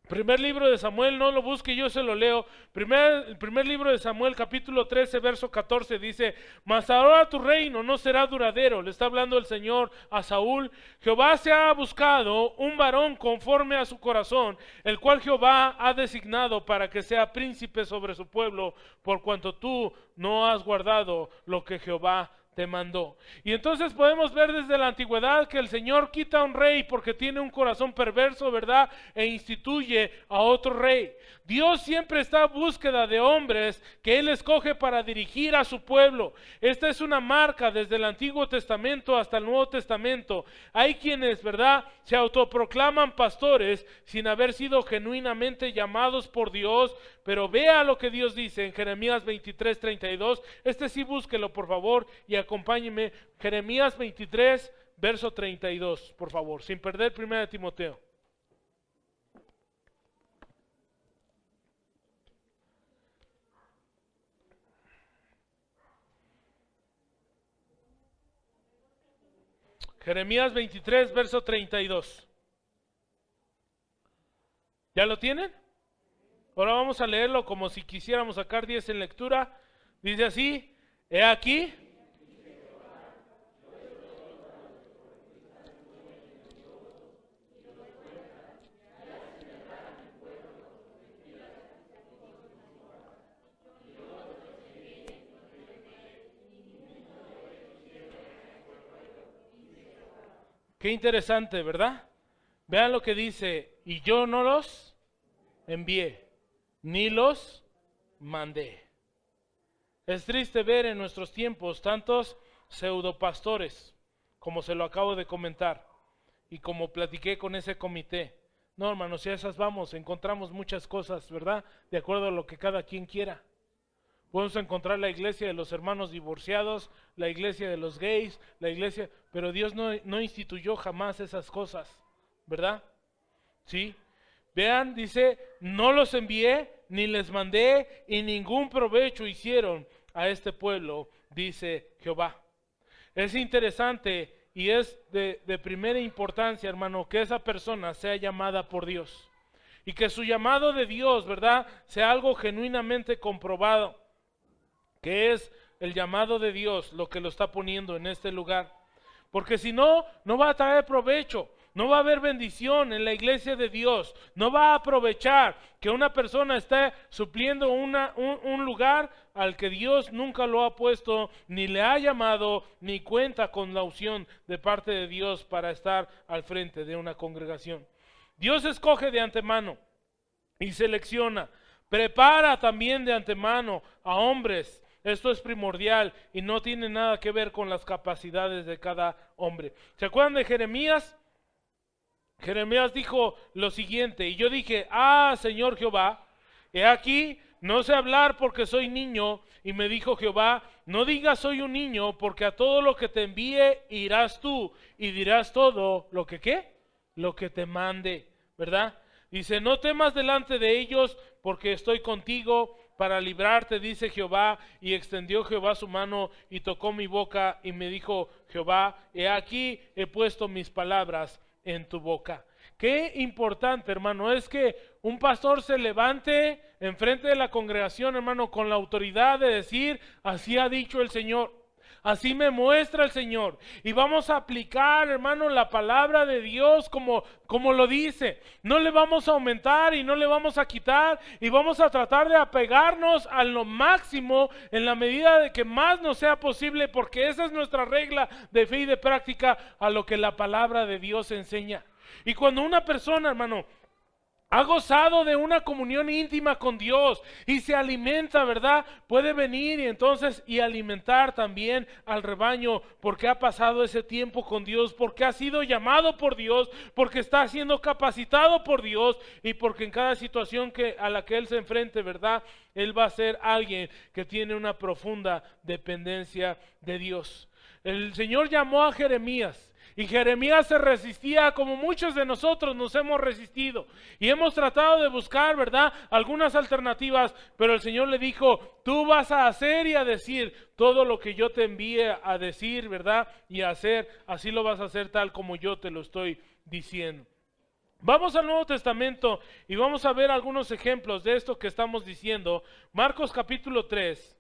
A: primer libro de Samuel, no lo busque, yo se lo leo. El primer libro de Samuel, capítulo 13, verso 14, dice: mas ahora tu reino no será duradero. Le está hablando el Señor a Saúl. Jehová se ha buscado un varón conforme a su corazón, el cual Jehová ha designado para que sea príncipe sobre su pueblo, por cuanto tú no has guardado lo que Jehová te mandó. Y entonces podemos ver desde la antigüedad que el Señor quita a un rey porque tiene un corazón perverso, ¿verdad?, e instituye a otro rey. Dios siempre está en búsqueda de hombres que Él escoge para dirigir a su pueblo. Esta es una marca desde el Antiguo Testamento hasta el Nuevo Testamento. Hay quienes, ¿verdad?, se autoproclaman pastores sin haber sido genuinamente llamados por Dios, pero vea lo que Dios dice en Jeremías 23, 32. Sí, búsquelo por favor y acompáñeme. Jeremías 23, verso 32, por favor, sin perder 1 Timoteo. Jeremías 23, verso 32. ¿Ya lo tienen? Ahora vamos a leerlo como si quisiéramos sacar 10 en lectura. Dice así: he aquí. Qué interesante, ¿verdad? Vean lo que dice: y yo no los envié, ni los mandé. Es triste ver en nuestros tiempos tantos pseudopastores, como se lo acabo de comentar, y como platiqué con ese comité. No, hermanos, si a esas vamos, encontramos muchas cosas, ¿verdad?, de acuerdo a lo que cada quien quiera. Podemos encontrar la iglesia de los hermanos divorciados, la iglesia de los gays, la iglesia, pero Dios no instituyó jamás esas cosas, ¿verdad? ¿Sí? Vean, dice: no los envié, ni les mandé, y ningún provecho hicieron a este pueblo, dice Jehová. Es interesante y es de primera importancia, hermano, que esa persona sea llamada por Dios. Y que su llamado de Dios, ¿verdad?, sea algo genuinamente comprobado. Que es el llamado de Dios lo que lo está poniendo en este lugar. Porque si no, no va a traer provecho. No va a haber bendición en la iglesia de Dios. No va a aprovechar que una persona esté supliendo un lugar al que Dios nunca lo ha puesto, ni le ha llamado, ni cuenta con la unción de parte de Dios para estar al frente de una congregación. Dios escoge de antemano y selecciona. Prepara también de antemano a hombres. Esto es primordial y no tiene nada que ver con las capacidades de cada hombre. ¿Se acuerdan de Jeremías? Jeremías dijo lo siguiente: y yo dije: Señor Jehová, he aquí, no sé hablar porque soy niño. Y me dijo Jehová: no digas soy un niño, porque a todo lo que te envíe irás tú y dirás todo lo que ¿qué? Lo que te mande, ¿verdad? Dice: no temas delante de ellos, porque estoy contigo para librarte, dice Jehová. Y extendió Jehová su mano y tocó mi boca, y me dijo Jehová: he aquí, he puesto mis palabras en tu boca. Qué importante, hermano, es que un pastor se levante enfrente de la congregación, hermano, con la autoridad de decir: así ha dicho el Señor. Así me muestra el Señor. Y vamos a aplicar, hermano, la palabra de Dios como lo dice. No le vamos a aumentar y no le vamos a quitar. Y vamos a tratar de apegarnos a lo máximo en la medida de que más nos sea posible, porque esa es nuestra regla de fe y de práctica, a lo que la palabra de Dios enseña. Y cuando una persona, hermano, ha gozado de una comunión íntima con Dios y se alimenta, ¿verdad? Puede venir y alimentar también al rebaño porque ha pasado ese tiempo con Dios, porque ha sido llamado por Dios, porque está siendo capacitado por Dios y porque en cada situación a la que él se enfrente, ¿verdad? Él va a ser alguien que tiene una profunda dependencia de Dios. El Señor llamó a Jeremías. Y Jeremías se resistía como muchos de nosotros nos hemos resistido. Y hemos tratado de buscar, ¿verdad?, algunas alternativas. Pero el Señor le dijo, tú vas a hacer y a decir todo lo que yo te envíe a decir, ¿verdad?, y a hacer. Así lo vas a hacer tal como yo te lo estoy diciendo. Vamos al Nuevo Testamento y vamos a ver algunos ejemplos de esto que estamos diciendo. Marcos capítulo 3.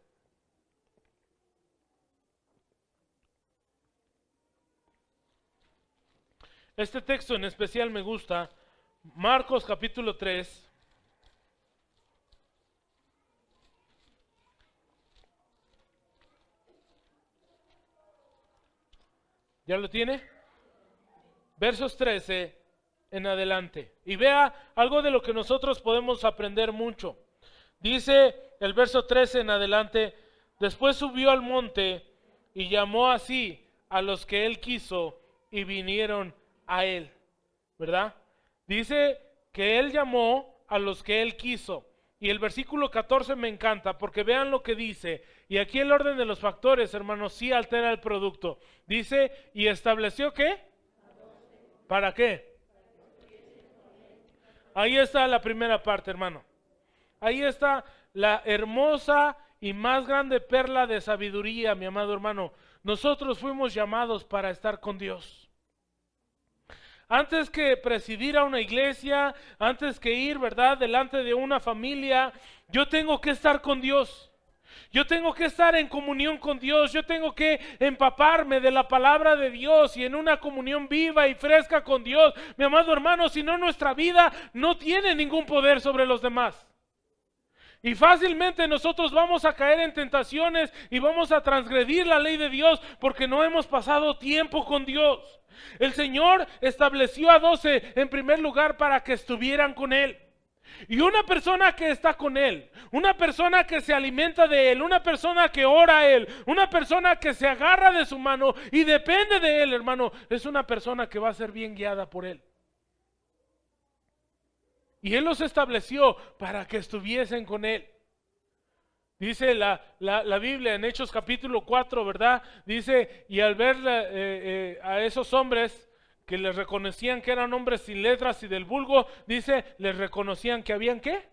A: Este texto en especial me gusta, Marcos capítulo 3. ¿Ya lo tiene? Versos 13 en adelante. Y vea algo de lo que nosotros podemos aprender mucho. Dice el verso 13 en adelante, después subió al monte y llamó así a los que él quiso y vinieron a él, ¿verdad? Dice que él llamó a los que él quiso. Y el versículo 14 me encanta porque vean lo que dice. Y aquí el orden de los factores, hermanos, sí altera el producto. Dice, y estableció ¿qué? ¿Para qué? Ahí está la primera parte, hermano. Ahí está la hermosa y más grande perla de sabiduría, mi amado hermano. Nosotros fuimos llamados para estar con Dios. Antes que presidir a una iglesia, antes que ir, ¿verdad?, delante de una familia, yo tengo que estar con Dios. Yo tengo que estar en comunión con Dios, yo tengo que empaparme de la palabra de Dios y en una comunión viva y fresca con Dios. Mi amado hermano, si no, nuestra vida no tiene ningún poder sobre los demás. Y fácilmente nosotros vamos a caer en tentaciones y vamos a transgredir la ley de Dios porque no hemos pasado tiempo con Dios. El Señor estableció a 12 en primer lugar para que estuvieran con Él. Y una persona que está con Él, una persona que se alimenta de Él, una persona que ora a Él, una persona que se agarra de su mano y depende de Él, hermano, es una persona que va a ser bien guiada por Él. Y Él los estableció para que estuviesen con Él. Dice la Biblia en Hechos capítulo 4, ¿verdad? Dice, y al ver a esos hombres que les reconocían que eran hombres sin letras y del vulgo, dice, les reconocían que habían ¿qué?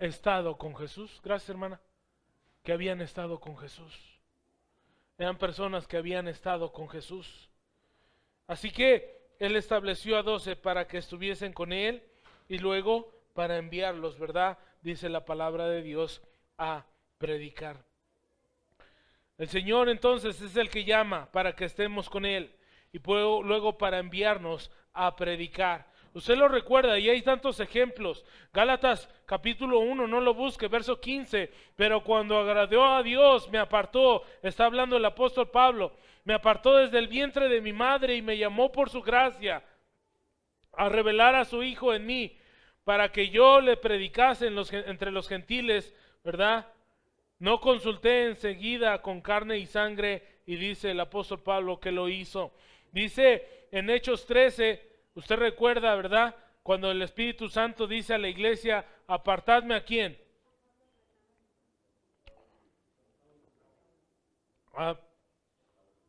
A: Estado con Jesús. Gracias, hermana. Que habían estado con Jesús. Eran personas que habían estado con Jesús. Así que Él estableció a 12 para que estuviesen con Él y luego para enviarlos, ¿verdad? Dice la palabra de Dios a predicar. El Señor entonces es el que llama para que estemos con Él y luego para enviarnos a predicar. Usted lo recuerda y hay tantos ejemplos. Gálatas capítulo 1, no lo busque, verso 15. Pero cuando agradó a Dios me apartó, está hablando el apóstol Pablo, me apartó desde el vientre de mi madre y me llamó por su gracia a revelar a su Hijo en mí, para que yo le predicase entre los gentiles, ¿verdad? No consulté enseguida con carne y sangre, y dice el apóstol Pablo que lo hizo. Dice en Hechos 13, usted recuerda, ¿verdad? Cuando el Espíritu Santo dice a la iglesia, apartadme ¿a quién?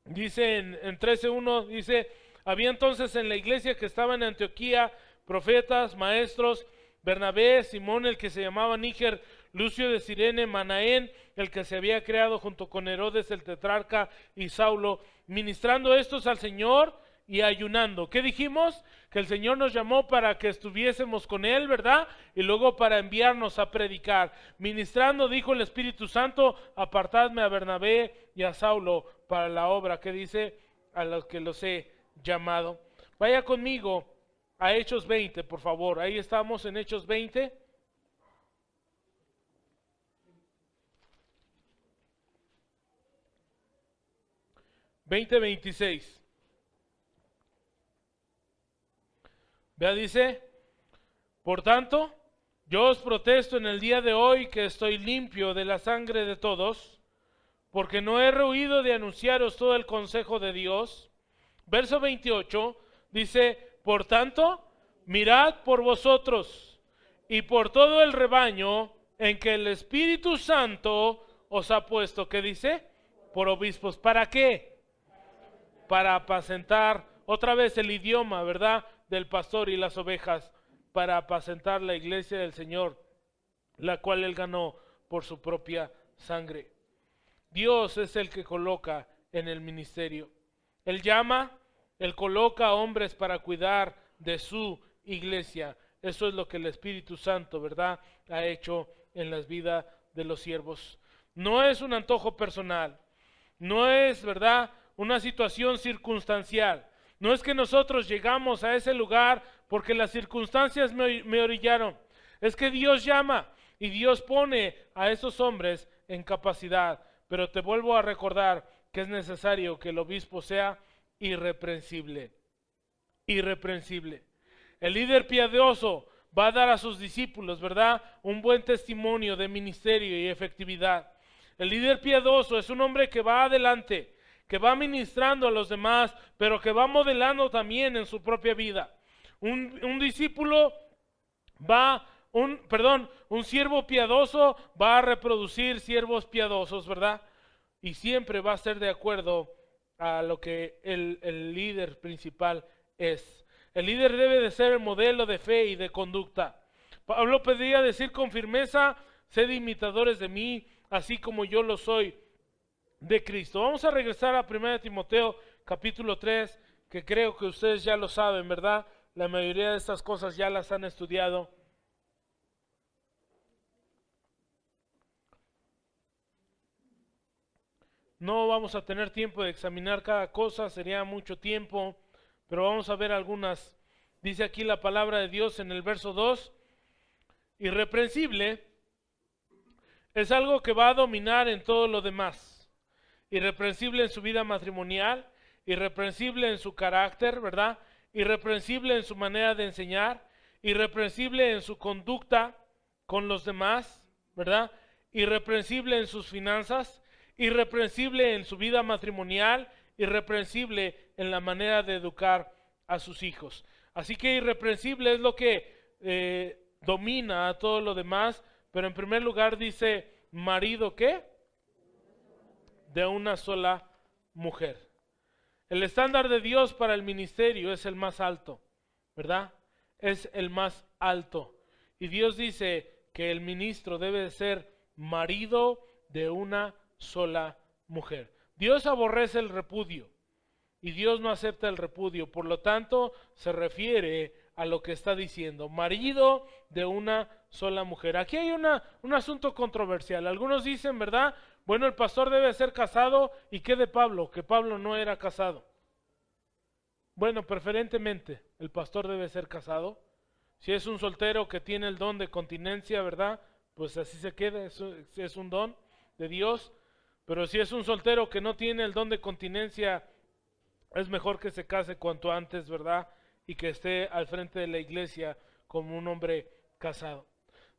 A: Dice en 13:1, dice, había entonces en la iglesia que estaba en Antioquía profetas, maestros, Bernabé, Simón el que se llamaba Níger, Lucio de Cirene, Manaén, el que se había creado junto con Herodes el tetrarca y Saulo, ministrando estos al Señor y ayunando. ¿Qué dijimos? Que el Señor nos llamó para que estuviésemos con Él, ¿verdad? Y luego para enviarnos a predicar. Ministrando, dijo el Espíritu Santo, apartadme a Bernabé y a Saulo para la obra. ¿Qué dice? A los que los he llamado. Vaya conmigo a Hechos 20, por favor. Ahí estamos en Hechos 20. Veinte 26. Vea, dice, por tanto, yo os protesto en el día de hoy que estoy limpio de la sangre de todos, porque no he rehuido de anunciaros todo el consejo de Dios. Verso 28 dice, por tanto, mirad por vosotros y por todo el rebaño en que el Espíritu Santo os ha puesto. ¿Qué dice? Por obispos. ¿Para qué? Para apacentar, otra vez el idioma, ¿verdad?, del pastor y las ovejas, para apacentar la iglesia del Señor, la cual Él ganó por su propia sangre. Dios es el que coloca en el ministerio. Él llama, Él coloca a hombres para cuidar de su iglesia. Eso es lo que el Espíritu Santo, ¿verdad?, ha hecho en las vidas de los siervos. No es un antojo personal, no es, ¿verdad?, una situación circunstancial. No es que nosotros llegamos a ese lugar porque las circunstancias me orillaron. Es que Dios llama y Dios pone a esos hombres en capacidad. Pero te vuelvo a recordar que es necesario que el obispo sea irreprensible. Irreprensible. El líder piadoso va a dar a sus discípulos, ¿verdad?, un buen testimonio de ministerio y efectividad. El líder piadoso es un hombre que va adelante, que va ministrando a los demás, pero que va modelando también en su propia vida. Un discípulo va, un siervo piadoso va a reproducir siervos piadosos, ¿verdad? Y siempre va a ser de acuerdo a lo que el líder principal es. El líder debe de ser el modelo de fe y de conducta. Pablo podría decir con firmeza, sed imitadores de mí, así como yo lo soy de Cristo. Vamos a regresar a 1 Timoteo capítulo 3, que creo que ustedes ya lo saben, ¿verdad? La mayoría de estas cosas ya las han estudiado. No vamos a tener tiempo de examinar cada cosa, sería mucho tiempo, pero vamos a ver algunas. Dice aquí la palabra de Dios en el verso 2, irreprensible es algo que va a dominar en todo lo demás. Irreprensible en su vida matrimonial, irreprensible en su carácter, ¿verdad? Irreprensible en su manera de enseñar, irreprensible en su conducta con los demás, ¿verdad? Irreprensible en sus finanzas, irreprensible en su vida matrimonial, irreprensible en la manera de educar a sus hijos. Así que irreprensible es lo que domina a todo lo demás, pero en primer lugar dice, marido, ¿qué? De una sola mujer. El estándar de Dios para el ministerio es el más alto, ¿verdad? Es el más alto. Y Dios dice que el ministro debe de ser marido de una sola mujer. Dios aborrece el repudio y Dios no acepta el repudio. Por lo tanto, se refiere a lo que está diciendo, marido de una sola mujer. Aquí hay un asunto controversial. Algunos dicen, ¿verdad? Bueno, el pastor debe ser casado. ¿Y qué de Pablo? Que Pablo no era casado. Bueno, preferentemente el pastor debe ser casado. Si es un soltero que tiene el don de continencia, ¿verdad? Pues así se queda, es un don de Dios. Pero si es un soltero que no tiene el don de continencia, es mejor que se case cuanto antes, ¿verdad? Y que esté al frente de la iglesia como un hombre casado.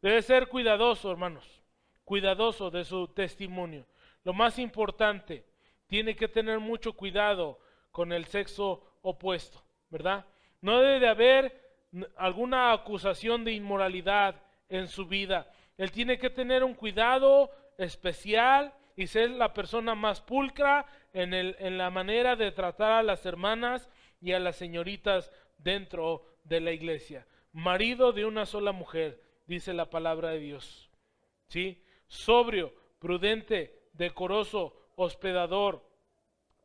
A: Debe ser cuidadoso, hermanos, cuidadoso de su testimonio. Lo más importante, tiene que tener mucho cuidado con el sexo opuesto, ¿verdad? No debe de haber alguna acusación de inmoralidad en su vida. Él tiene que tener un cuidado especial y ser la persona más pulcra en la manera de tratar a las hermanas y a las señoritas dentro de la iglesia. Marido de una sola mujer, dice la palabra de Dios. ¿Sí? Sobrio, prudente, decoroso, hospedador,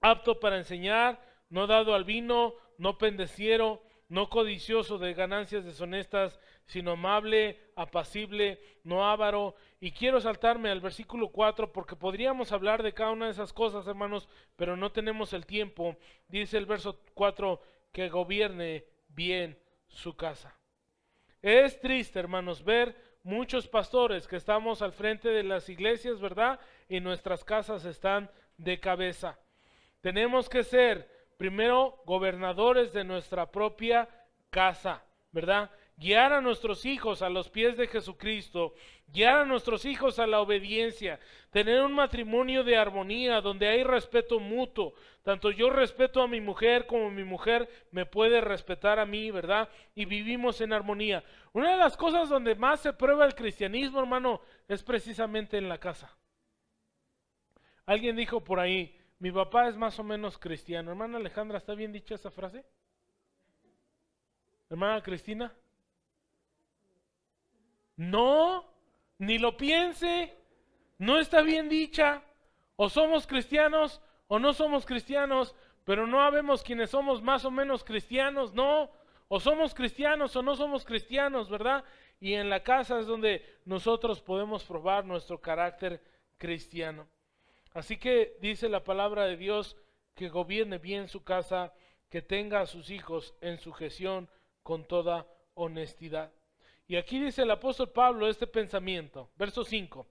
A: apto para enseñar, no dado al vino, no pendeciero, no codicioso de ganancias deshonestas, sino amable, apacible, no avaro. Y quiero saltarme al versículo 4 porque podríamos hablar de cada una de esas cosas, hermanos, pero no tenemos el tiempo. Dice el verso 4, que gobierne bien su casa. Es triste, hermanos, ver muchos pastores que estamos al frente de las iglesias, ¿verdad? Y nuestras casas están de cabeza. Tenemos que ser primero gobernadores de nuestra propia casa, ¿verdad? Guiar a nuestros hijos a los pies de Jesucristo, guiar a nuestros hijos a la obediencia, tener un matrimonio de armonía donde hay respeto mutuo. Tanto yo respeto a mi mujer como mi mujer me puede respetar a mí, ¿verdad? Y vivimos en armonía. Una de las cosas donde más se prueba el cristianismo, hermano, es precisamente en la casa. Alguien dijo por ahí, mi papá es más o menos cristiano. Hermana Alejandra, ¿está bien dicha esa frase? Hermana Cristina. No, ni lo piense, no está bien dicha. O somos cristianos o no somos cristianos, pero no habemos quienes somos más o menos cristianos, no. O somos cristianos o no somos cristianos, ¿verdad? Y en la casa es donde nosotros podemos probar nuestro carácter cristiano. Así que dice la palabra de Dios que gobierne bien su casa, que tenga a sus hijos en sujeción con toda honestidad. Y aquí dice el apóstol Pablo este pensamiento, verso 5,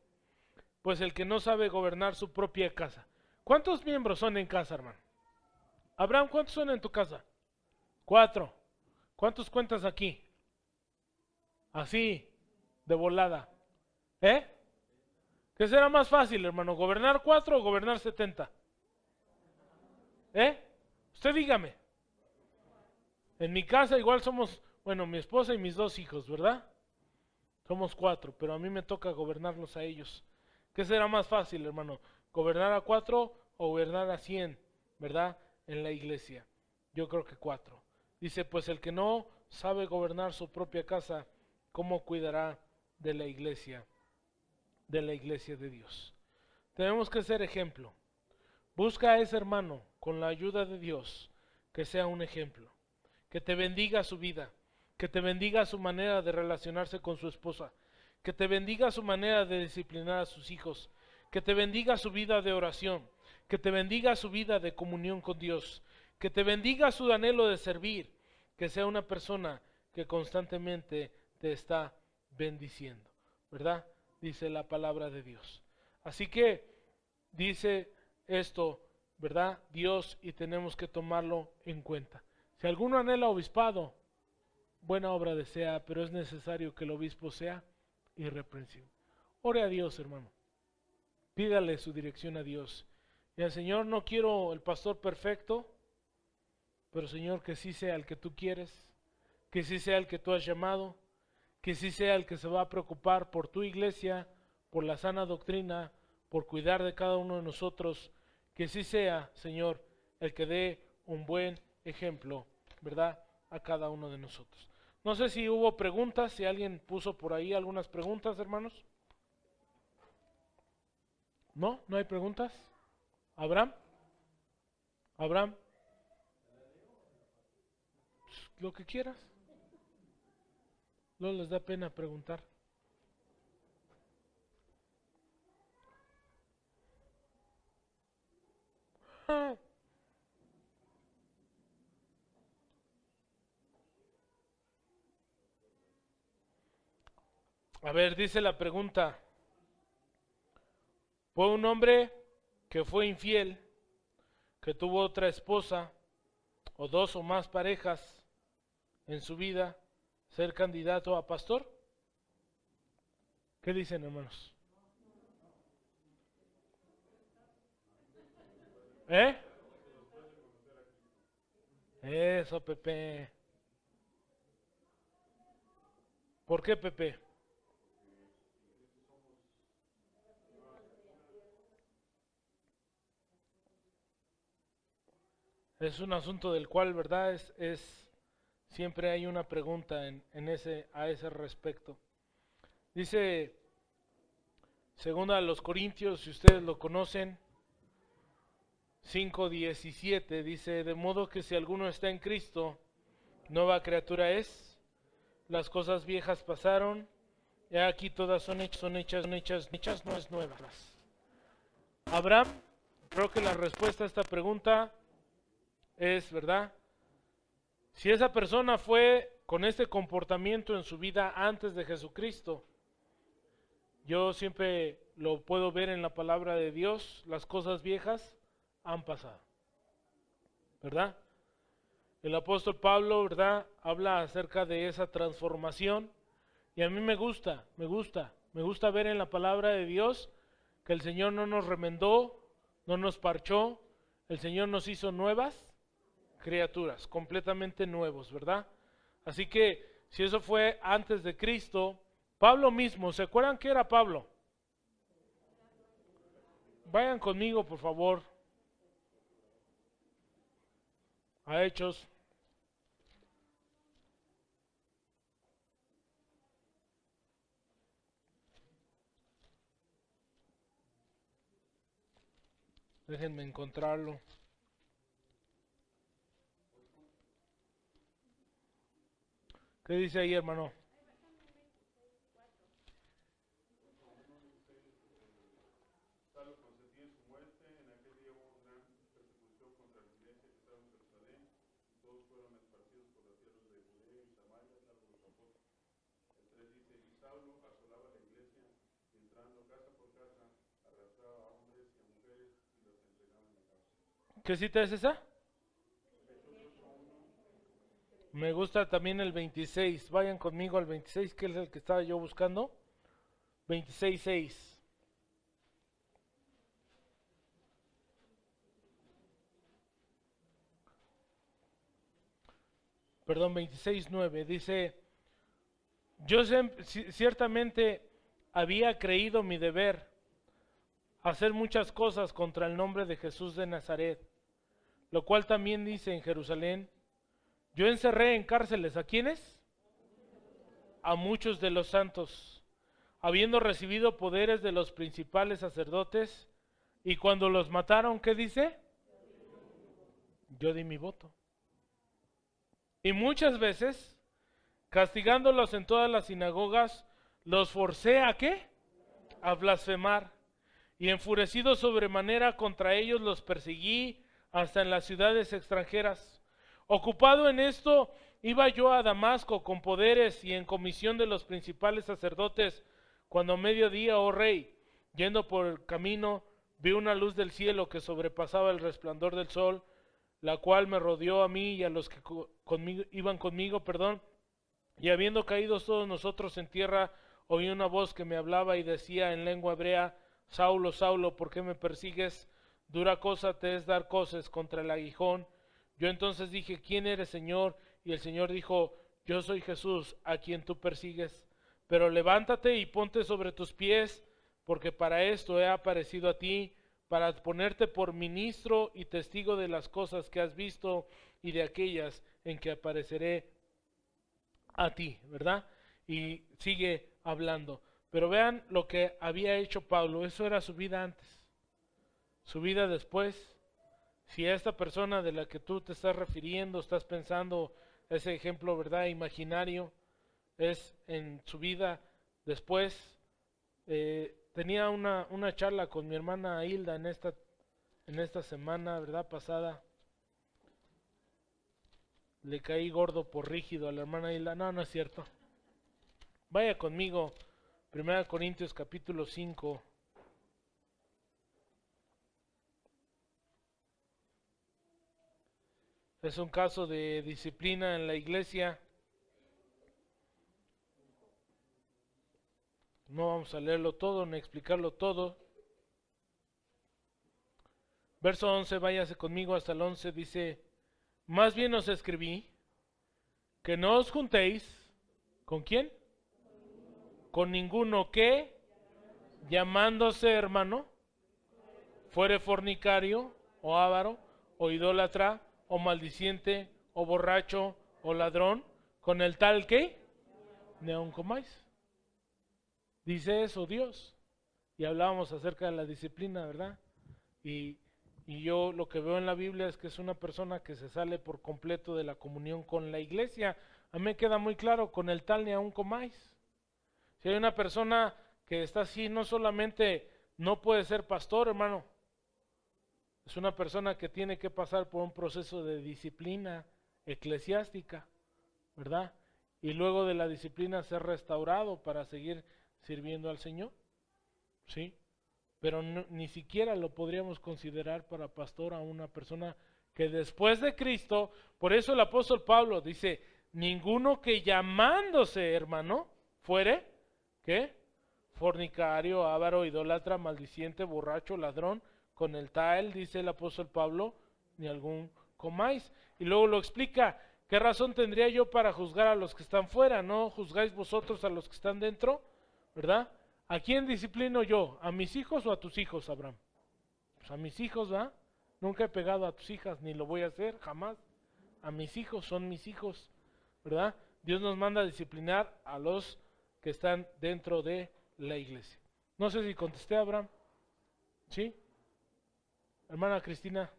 A: pues el que no sabe gobernar su propia casa. ¿Cuántos miembros son en casa, hermano? Abraham, ¿cuántos son en tu casa? 4. ¿Cuántos cuentas aquí? Así, de volada. ¿Eh? ¿Qué será más fácil, hermano? ¿Gobernar 4 o gobernar 70? ¿Eh? Usted dígame. En mi casa igual somos, bueno, mi esposa y mis 2 hijos, ¿verdad? Somos 4, pero a mí me toca gobernarlos a ellos. ¿Qué será más fácil, hermano? ¿Gobernar a 4 o gobernar a 100, ¿verdad? En la iglesia. Yo creo que 4. Dice, pues el que no sabe gobernar su propia casa, ¿cómo cuidará de la iglesia? De la iglesia de Dios. Tenemos que ser ejemplo. Busca a ese hermano con la ayuda de Dios que sea un ejemplo, que te bendiga su vida, que te bendiga su manera de relacionarse con su esposa, que te bendiga su manera de disciplinar a sus hijos, que te bendiga su vida de oración, que te bendiga su vida de comunión con Dios, que te bendiga su anhelo de servir, que sea una persona que constantemente te está bendiciendo, ¿verdad? Dice la palabra de Dios. Así que dice esto, ¿verdad? Dios, y tenemos que tomarlo en cuenta. Si alguno anhela obispado, buena obra desea, pero es necesario que el obispo sea irreprensible. Ore a Dios, hermano. Pídale su dirección a Dios. Y al Señor, no quiero el pastor perfecto, pero Señor, que sí sea el que tú quieres, que sí sea el que tú has llamado, que sí sea el que se va a preocupar por tu iglesia, por la sana doctrina, por cuidar de cada uno de nosotros, que sí sea, Señor, el que dé un buen ejemplo, ¿verdad?, a cada uno de nosotros. No sé si hubo preguntas, si alguien puso por ahí algunas preguntas, hermanos. ¿No? ¿No hay preguntas? ¿Abraham? ¿Abraham? Lo que quieras. No les da pena preguntar. Ah. A ver, dice la pregunta. ¿Fue un hombre que fue infiel, que tuvo otra esposa o 2 o más parejas en su vida, ser candidato a pastor? ¿Qué dicen, hermanos? ¿Eh? Eso, Pepe. ¿Por qué, Pepe? Es un asunto del cual, ¿verdad? Siempre hay una pregunta a ese respecto. Dice, segunda a los Corintios, si ustedes lo conocen, 5:17, dice, de modo que si alguno está en Cristo, nueva criatura es, las cosas viejas pasaron, y aquí todas son hechas, no es nuevas. Abraham, creo que la respuesta a esta pregunta es, ¿verdad? Si esa persona fue con este comportamiento en su vida antes de Jesucristo, yo siempre lo puedo ver en la palabra de Dios, las cosas viejas han pasado, ¿verdad? El apóstol Pablo, ¿verdad?, habla acerca de esa transformación. Y a mí me gusta ver en la palabra de Dios que el Señor no nos remendó, no nos parchó, el Señor nos hizo nuevas criaturas, completamente nuevos, ¿verdad? Así que si eso fue antes de Cristo, Pablo mismo, ¿se acuerdan qué era Pablo? Vayan conmigo, por favor, a Hechos. Déjenme encontrarlo. ¿Qué dice ahí, hermano? ¿Qué cita es esa? Me gusta también el 26. Vayan conmigo al 26, que es el que estaba yo buscando. 26:6. Perdón, 26:9. Dice, yo ciertamente había creído mi deber hacer muchas cosas contra el nombre de Jesús de Nazaret, lo cual también dice en Jerusalén. Yo encerré en cárceles, ¿a quiénes? A muchos de los santos, habiendo recibido poderes de los principales sacerdotes, y cuando los mataron, ¿qué dice? Yo di mi voto. Y muchas veces, castigándolos en todas las sinagogas, los forcé ¿a qué? A blasfemar. Y enfurecido sobremanera contra ellos los perseguí hasta en las ciudades extranjeras. Ocupado en esto, iba yo a Damasco con poderes y en comisión de los principales sacerdotes, cuando a mediodía, oh rey, yendo por el camino, vi una luz del cielo que sobrepasaba el resplandor del sol, la cual me rodeó a mí y a los que iban conmigo, y habiendo caído todos nosotros en tierra, oí una voz que me hablaba y decía en lengua hebrea, Saulo, Saulo, ¿por qué me persigues? Dura cosa te es dar coces contra el aguijón. Yo entonces dije, ¿quién eres, Señor? Y el Señor dijo, yo soy Jesús, a quien tú persigues. Pero levántate y ponte sobre tus pies, porque para esto he aparecido a ti, para ponerte por ministro y testigo de las cosas que has visto y de aquellas en que apareceré a ti, ¿verdad? Y sigue hablando. Pero vean lo que había hecho Pablo, eso era su vida antes. Su vida después. Si esta persona de la que tú te estás refiriendo, estás pensando ese ejemplo, ¿verdad?, imaginario, es en su vida después. Tenía una charla con mi hermana Hilda en esta semana, ¿verdad?, pasada. Le caí gordo por rígido a la hermana Hilda. No, no es cierto. Vaya conmigo, 1 Corintios capítulo 5. Es un caso de disciplina en la iglesia. No vamos a leerlo todo, ni explicarlo todo. Verso 11, váyase conmigo hasta el 11, dice, más bien os escribí que no os juntéis, ¿con quién? Con ninguno que, llamándose hermano, fuere fornicario, o avaro, o idólatra, o maldiciente, o borracho, o ladrón, con el tal que ni aun comáis. Dice eso Dios. Y hablábamos acerca de la disciplina, ¿verdad? Y yo lo que veo en la Biblia es que es una persona que se sale por completo de la comunión con la iglesia. A mí me queda muy claro, con el tal ni aun comáis. Si hay una persona que está así, no solamente no puede ser pastor, hermano. Es una persona que tiene que pasar por un proceso de disciplina eclesiástica, ¿verdad? Y luego de la disciplina ser restaurado para seguir sirviendo al Señor, ¿sí? Pero ni siquiera lo podríamos considerar para pastor a una persona que después de Cristo, por eso el apóstol Pablo dice, ninguno que llamándose hermano fuere, ¿qué? Fornicario, avaro, idólatra, maldiciente, borracho, ladrón, con el tal, dice el apóstol Pablo, ni algún comáis. Y luego lo explica, ¿qué razón tendría yo para juzgar a los que están fuera? ¿No juzgáis vosotros a los que están dentro? ¿Verdad? ¿A quién disciplino yo? ¿A mis hijos o a tus hijos, Abraham? Pues a mis hijos, ¿verdad? Nunca he pegado a tus hijas, ni lo voy a hacer, jamás. A mis hijos, son mis hijos, ¿verdad? Dios nos manda a disciplinar a los que están dentro de la iglesia. No sé si contesté, Abraham. ¿Sí? Hermana Cristina.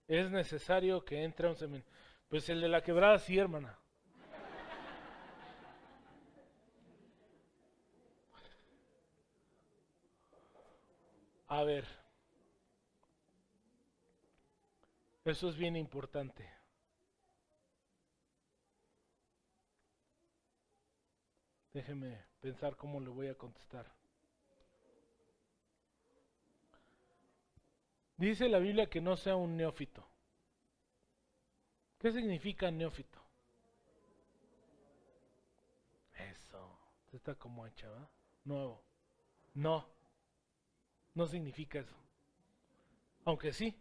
A: Es necesario que entre a un seminario. Pues el de la quebrada sí, hermana. A ver. Eso es bien importante. Déjeme pensar cómo le voy a contestar. Dice la Biblia que no sea un neófito. ¿Qué significa neófito? Eso. Está como hecha, ¿verdad? Nuevo. No. No significa eso. Aunque sí.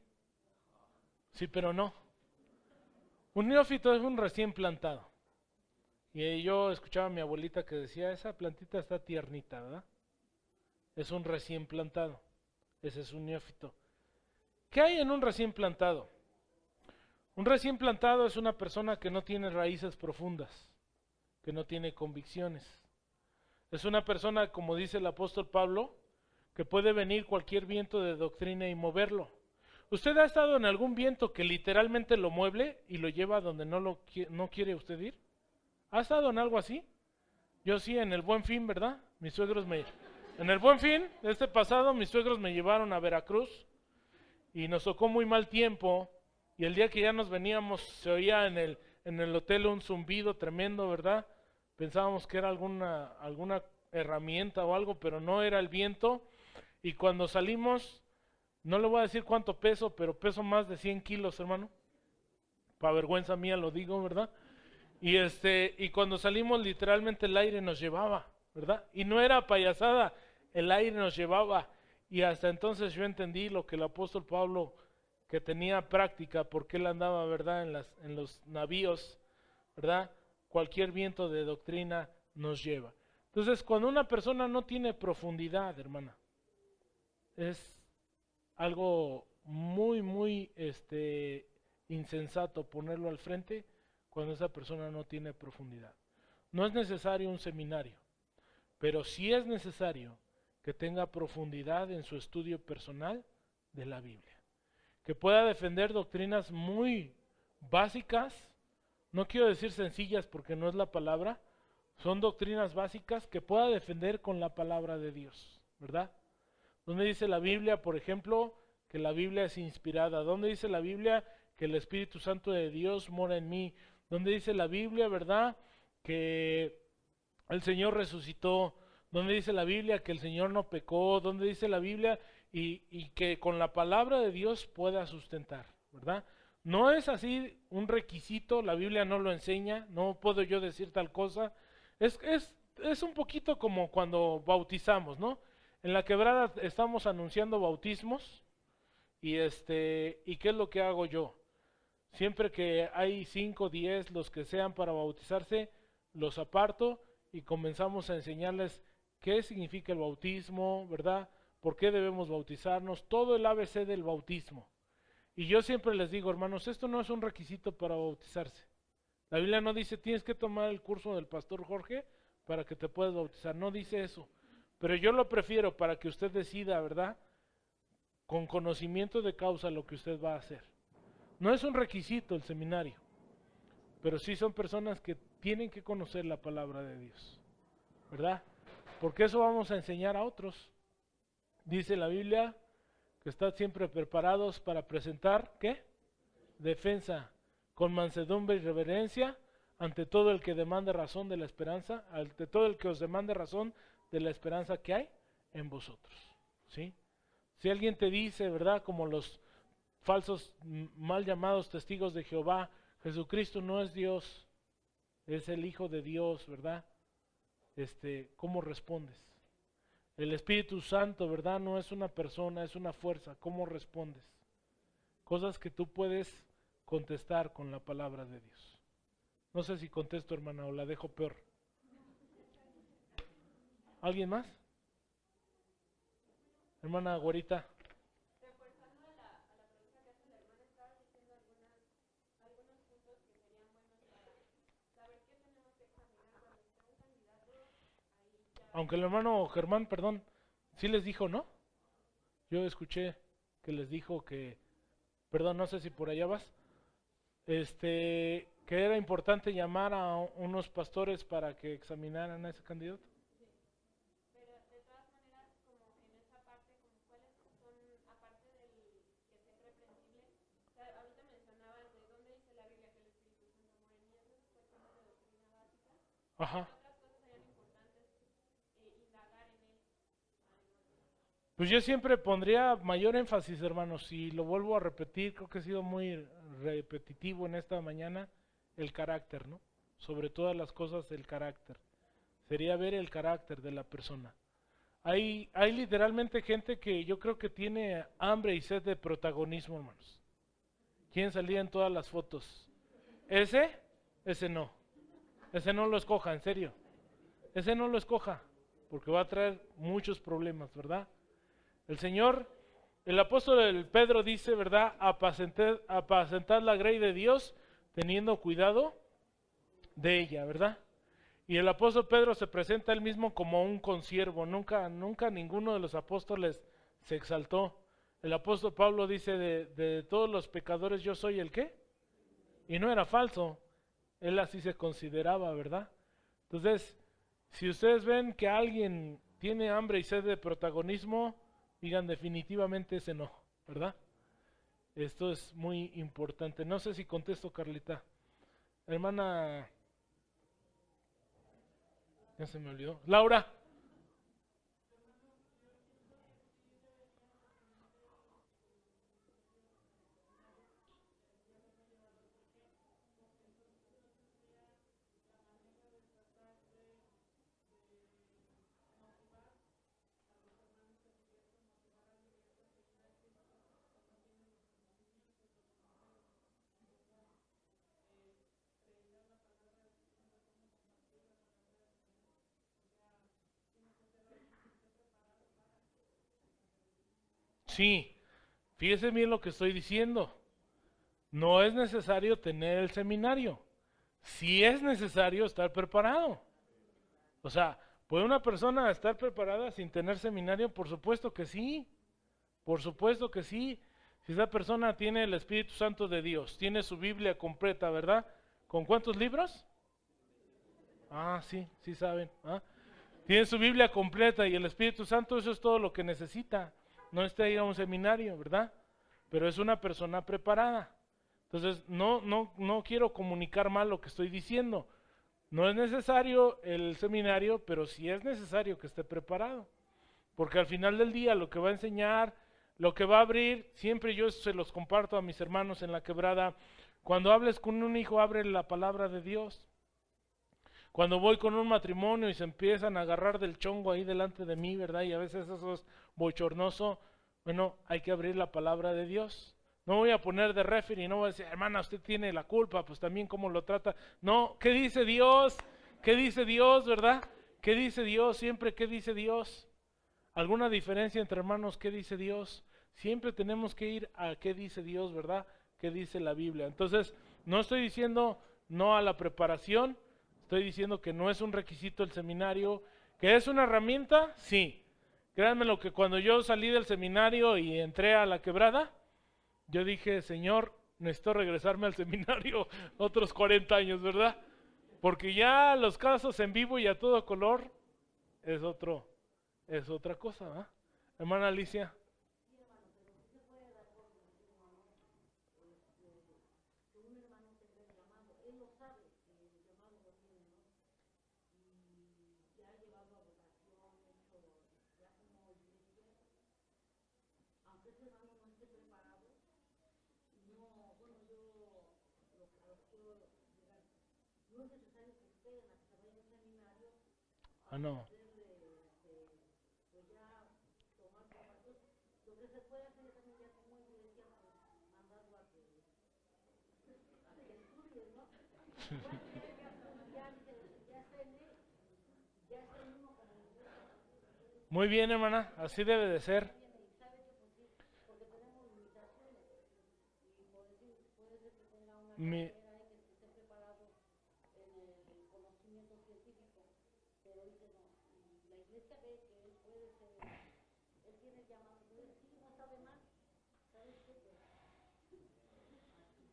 A: Sí, pero no. Un neófito es un recién plantado. Y yo escuchaba a mi abuelita que decía, esa plantita está tiernita, ¿verdad? Es un recién plantado. Ese es un neófito. ¿Qué hay en un recién plantado? Un recién plantado es una persona que no tiene raíces profundas, que no tiene convicciones. Es una persona, como dice el apóstol Pablo, que puede venir cualquier viento de doctrina y moverlo. ¿Usted ha estado en algún viento que literalmente lo mueve y lo lleva donde no quiere usted ir? ¿Ha estado en algo así? Yo sí, en el Buen Fin, ¿verdad? En el Buen Fin, este pasado, mis suegros me llevaron a Veracruz y nos tocó muy mal tiempo y el día que ya nos veníamos se oía en el hotel un zumbido tremendo, ¿verdad? Pensábamos que era alguna herramienta o algo, pero no era el viento. Y cuando salimos, no le voy a decir cuánto peso, pero peso más de 100 kilos, hermano. Para vergüenza mía lo digo, ¿verdad? Y cuando salimos literalmente el aire nos llevaba, ¿verdad? Y no era payasada, el aire nos llevaba. Y hasta entonces yo entendí lo que el apóstol Pablo, que tenía práctica, porque él andaba, ¿verdad? En los navíos, ¿verdad? Cualquier viento de doctrina nos lleva. Entonces, cuando una persona no tiene profundidad, hermana, es algo muy, muy insensato ponerlo al frente cuando esa persona no tiene profundidad. No es necesario un seminario, pero sí es necesario que tenga profundidad en su estudio personal de la Biblia. Que pueda defender doctrinas muy básicas, no quiero decir sencillas porque no es la palabra, son doctrinas básicas que pueda defender con la palabra de Dios, ¿verdad? ¿Dónde dice la Biblia, por ejemplo, que la Biblia es inspirada? ¿Dónde dice la Biblia que el Espíritu Santo de Dios mora en mí? ¿Dónde dice la Biblia, verdad, que el Señor resucitó? ¿Dónde dice la Biblia que el Señor no pecó? ¿Dónde dice la Biblia y que con la palabra de Dios pueda sustentar, verdad? No es así un requisito, la Biblia no lo enseña, no puedo yo decir tal cosa. Es un poquito como cuando bautizamos, ¿no? En la quebrada estamos anunciando bautismos y ¿y qué es lo que hago yo? Siempre que hay 5, 10, los que sean para bautizarse, los aparto y comenzamos a enseñarles qué significa el bautismo, ¿verdad? ¿Por qué debemos bautizarnos? Todo el ABC del bautismo. Y yo siempre les digo, hermanos, esto no es un requisito para bautizarse. La Biblia no dice, tienes que tomar el curso del pastor Jorge para que te puedas bautizar. No dice eso. Pero yo lo prefiero para que usted decida, ¿verdad? Con conocimiento de causa lo que usted va a hacer. No es un requisito el seminario, pero sí son personas que tienen que conocer la palabra de Dios, ¿verdad? Porque eso vamos a enseñar a otros. Dice la Biblia que estad siempre preparados para presentar, ¿qué? Defensa, con mansedumbre y reverencia, ante todo el que demande razón de la esperanza, ante todo el que os demande razón de la esperanza que hay en vosotros, ¿sí? Si alguien te dice, ¿verdad? Como los falsos mal llamados testigos de Jehová, Jesucristo no es Dios, es el Hijo de Dios, ¿verdad? ¿Cómo respondes? El Espíritu Santo, ¿verdad? No es una persona, es una fuerza. ¿Cómo respondes? Cosas que tú puedes contestar con la palabra de Dios. No sé si contesto, hermana, o la dejo peor. ¿Alguien más? Hermana Güerita. Aunque el hermano Germán, perdón, sí les dijo, ¿no? Yo escuché que les dijo que, perdón, no sé si por allá vas, que era importante llamar a unos pastores para que examinaran a ese candidato.
B: Pero de todas maneras, como en esa parte, como cuáles son, aparte del que sea irreprensible, o sea, ahorita mencionabas de dónde dice la Biblia que el Espíritu Santo mora en mí, eso es cuestión de doctrina básica.
A: Ajá.
B: ¿Qué otras cosas serían importantes indagar en él?
A: Pues yo siempre pondría mayor énfasis, hermanos, y lo vuelvo a repetir, creo que he sido muy repetitivo en esta mañana, el carácter, ¿no? Sobre todas las cosas, el carácter. Sería ver el carácter de la persona. Hay literalmente gente que yo creo que tiene hambre y sed de protagonismo, hermanos. ¿Quién salía en todas las fotos? Ese no. Ese no lo escoja, en serio. Ese no lo escoja, porque va a traer muchos problemas, ¿verdad? El Señor, el apóstol Pedro dice, ¿verdad? Apacentad la grey de Dios, teniendo cuidado de ella, ¿verdad? Y el apóstol Pedro se presenta él mismo como un consiervo. Nunca ninguno de los apóstoles se exaltó. El apóstol Pablo dice, de todos los pecadores yo soy el ¿qué? Y no era falso. Él así se consideraba, ¿verdad? Entonces, si ustedes ven que alguien tiene hambre y sed de protagonismo, digan definitivamente ese no, ¿verdad? Esto es muy importante. No sé si contesto, Carlita. Hermana, ya se me olvidó. Laura. Sí, fíjese bien lo que estoy diciendo. No es necesario tener el seminario. Sí es necesario estar preparado. O sea, ¿puede una persona estar preparada sin tener seminario? Por supuesto que sí. Por supuesto que sí. Si esa persona tiene el Espíritu Santo de Dios, tiene su Biblia completa, ¿verdad? ¿Con cuántos libros? Ah, sí, sí saben. ¿Ah? Tiene su Biblia completa y el Espíritu Santo, eso es todo lo que necesita. No está ir a un seminario, ¿verdad? Pero es una persona preparada. Entonces, no quiero comunicar mal lo que estoy diciendo. No es necesario el seminario, pero sí es necesario que esté preparado. Porque al final del día lo que va a enseñar, lo que va a abrir, siempre yo se los comparto a mis hermanos en la quebrada. Cuando hables con un hijo, abre la palabra de Dios. Cuando voy con un matrimonio y se empiezan a agarrar del chongo ahí delante de mí, ¿verdad? Y a veces eso es bochornoso. Bueno, hay que abrir la palabra de Dios. No voy a poner de referee, no voy a decir, hermana, usted tiene la culpa, pues también cómo lo trata. No, ¿qué dice Dios? ¿Qué dice Dios, verdad? ¿Qué dice Dios? Siempre, ¿qué dice Dios? ¿Alguna diferencia entre hermanos? ¿Qué dice Dios? Siempre tenemos que ir a qué dice Dios, ¿verdad? ¿Qué dice la Biblia? Entonces, no estoy diciendo no a la preparación. Estoy diciendo que no es un requisito el seminario, que es una herramienta, sí. Créanme lo que cuando yo salí del seminario y entré a la quebrada, yo dije, Señor, necesito regresarme al seminario otros 40 años, ¿verdad? Porque ya los casos en vivo y a todo color es otra cosa, ¿verdad? Hermana Alicia. Ah, no. Muy bien, hermana, así debe de ser. Mi-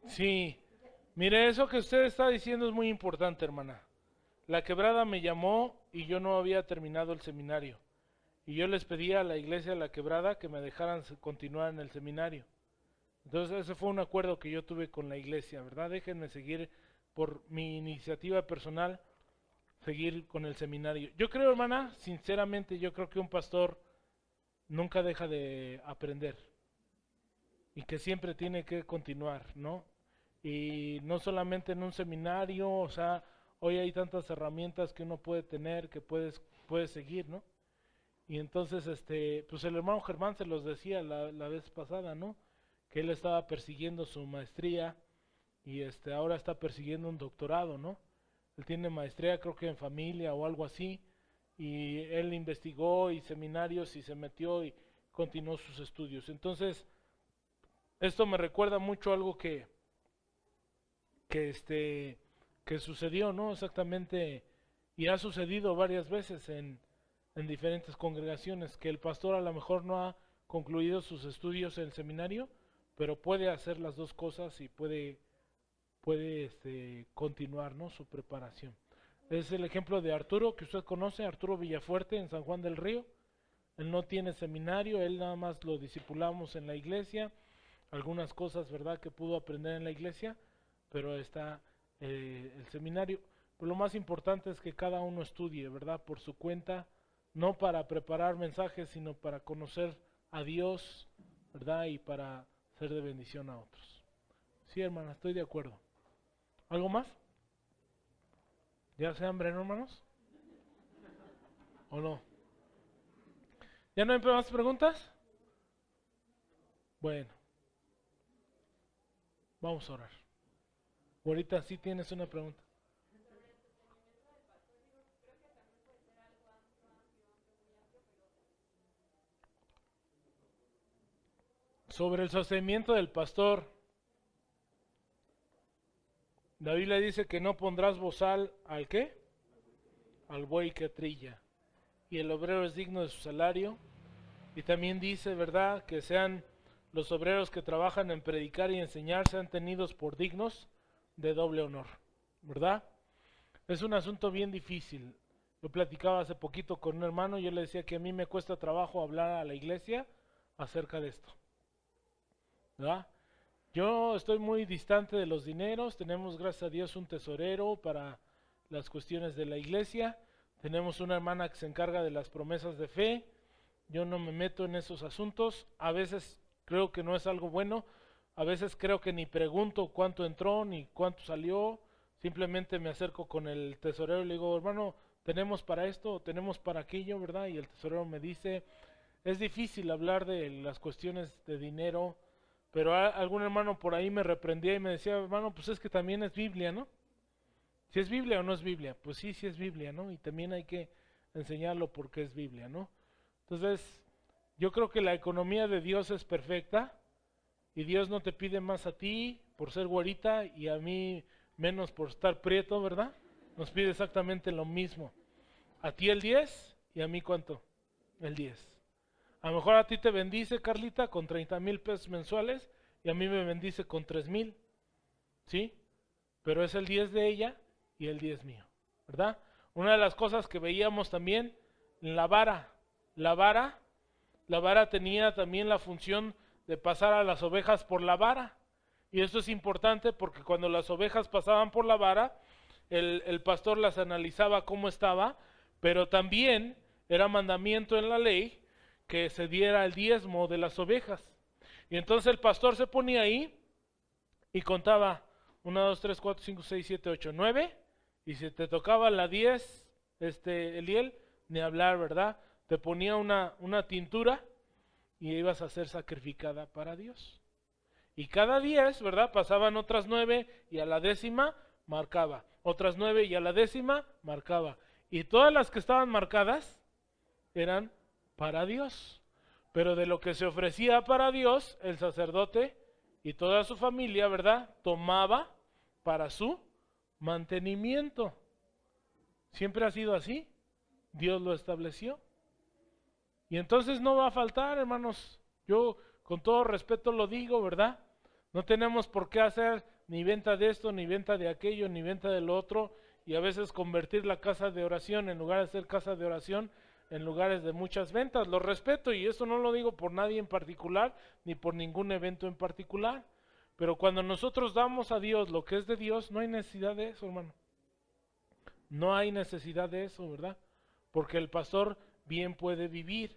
A: Sí, mire, eso que usted está diciendo es muy importante, hermana. La Quebrada me llamó y yo no había terminado el seminario. Y yo les pedí a la iglesia de La Quebrada que me dejaran continuar en el seminario. Entonces ese fue un acuerdo que yo tuve con la iglesia, ¿verdad? Déjenme seguir por mi iniciativa personal, seguir con el seminario. Yo creo, hermana, sinceramente, yo creo que un pastor nunca deja de aprender y que siempre tiene que continuar, ¿no? Y no solamente en un seminario, o sea, hoy hay tantas herramientas que uno puede tener, que puedes seguir, ¿no? Y entonces, pues el hermano Germán se los decía la vez pasada, ¿no? Que él estaba persiguiendo su maestría y ahora está persiguiendo un doctorado, ¿no? Él tiene maestría, creo que en familia o algo así, y él investigó y seminarios y se metió y continuó sus estudios. Entonces, esto me recuerda mucho algo que sucedió, ¿no? Exactamente, y ha sucedido varias veces en diferentes congregaciones, que el pastor a lo mejor no ha concluido sus estudios en el seminario, pero puede hacer las dos cosas y puede continuar, ¿no? Su preparación. Es el ejemplo de Arturo, que usted conoce, Arturo Villafuerte en San Juan del Río. Él no tiene seminario, él nada más lo discipulamos en la iglesia, algunas cosas, ¿verdad?, que pudo aprender en la iglesia, pero está el seminario. Pero lo más importante es que cada uno estudie, ¿verdad?, por su cuenta, no para preparar mensajes, sino para conocer a Dios, ¿verdad?, y para ser de bendición a otros. Sí, hermana, estoy de acuerdo. ¿Algo más? ¿Ya se hambre, ¿no, hermanos? ¿O no? ¿Ya no hay más preguntas? Bueno, vamos a orar. Ahorita sí tienes una pregunta. Sobre el sostenimiento del pastor, la Biblia dice que no pondrás bozal al ¿qué? Al buey que trilla. Y el obrero es digno de su salario. Y también dice, ¿verdad?, que sean los obreros que trabajan en predicar y enseñar, sean tenidos por dignos de doble honor, ¿verdad? Es un asunto bien difícil. Yo platicaba hace poquito con un hermano, yo le decía que a mí me cuesta trabajo hablar a la iglesia acerca de esto, ¿verdad? Yo estoy muy distante de los dineros, tenemos gracias a Dios un tesorero para las cuestiones de la iglesia, tenemos una hermana que se encarga de las promesas de fe, yo no me meto en esos asuntos, a veces creo que no es algo bueno, a veces creo que ni pregunto cuánto entró ni cuánto salió, simplemente me acerco con el tesorero y le digo, hermano, tenemos para esto, tenemos para aquello, ¿verdad? Y el tesorero me dice, es difícil hablar de las cuestiones de dinero, pero algún hermano por ahí me reprendía y me decía, hermano, pues es que también es Biblia, ¿no? Si es Biblia o no es Biblia, pues sí, sí es Biblia, ¿no? Y también hay que enseñarlo porque es Biblia, ¿no? Entonces, yo creo que la economía de Dios es perfecta y Dios no te pide más a ti por ser güerita y a mí menos por estar prieto, ¿verdad? Nos pide exactamente lo mismo. A ti el 10 y a mí ¿cuánto? El 10. A lo mejor a ti te bendice, Carlita, con 30,000 pesos mensuales y a mí me bendice con 3,000, ¿sí? Pero es el 10 de ella y el 10 mío, ¿verdad? Una de las cosas que veíamos también, la vara. La vara tenía también la función de pasar a las ovejas por la vara. Y esto es importante porque cuando las ovejas pasaban por la vara, el pastor las analizaba cómo estaba, pero también era mandamiento en la ley que se diera el diezmo de las ovejas. Y entonces el pastor se ponía ahí y contaba 1, 2, 3, 4, 5, 6, 7, 8, 9. Y si te tocaba la 10, Eliel, ni hablar, ¿verdad? Te ponía una tintura y ibas a ser sacrificada para Dios. Y cada 10, ¿verdad? Pasaban otras 9 y a la 10ª marcaba. Otras 9 y a la 10ª marcaba. Y todas las que estaban marcadas eran para Dios. Pero de lo que se ofrecía para Dios, el sacerdote y toda su familia, ¿verdad? Tomaba para su mantenimiento. Siempre ha sido así. Dios lo estableció. Y entonces no va a faltar, hermanos. Yo con todo respeto lo digo, ¿verdad? No tenemos por qué hacer ni venta de esto, ni venta de aquello, ni venta de lo otro. Y a veces convertir la casa de oración, en lugar de ser casa de oración, en lugares de muchas ventas. Lo respeto y eso no lo digo por nadie en particular, ni por ningún evento en particular. Pero cuando nosotros damos a Dios lo que es de Dios, no hay necesidad de eso, hermano. No hay necesidad de eso, ¿verdad? Porque el pastor bien puede vivir.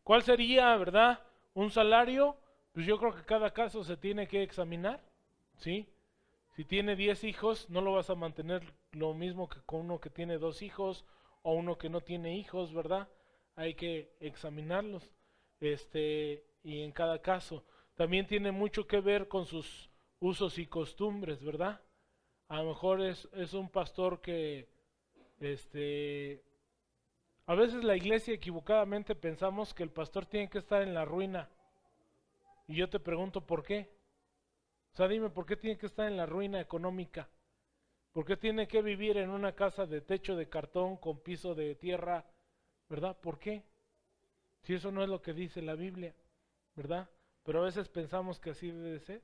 A: ¿Cuál sería, verdad, un salario? Pues yo creo que cada caso se tiene que examinar, ¿sí? Si tiene 10 hijos, no lo vas a mantener lo mismo que con uno que tiene 2 hijos o uno que no tiene hijos, ¿verdad? Hay que examinarlos, y en cada caso. También tiene mucho que ver con sus usos y costumbres, ¿verdad? A lo mejor es un pastor que, a veces la iglesia equivocadamente pensamos que el pastor tiene que estar en la ruina. Y yo te pregunto, ¿por qué? O sea, dime, ¿por qué tiene que estar en la ruina económica? ¿Por qué tiene que vivir en una casa de techo de cartón con piso de tierra? ¿Verdad? ¿Por qué? Si eso no es lo que dice la Biblia, ¿verdad? Pero a veces pensamos que así debe ser.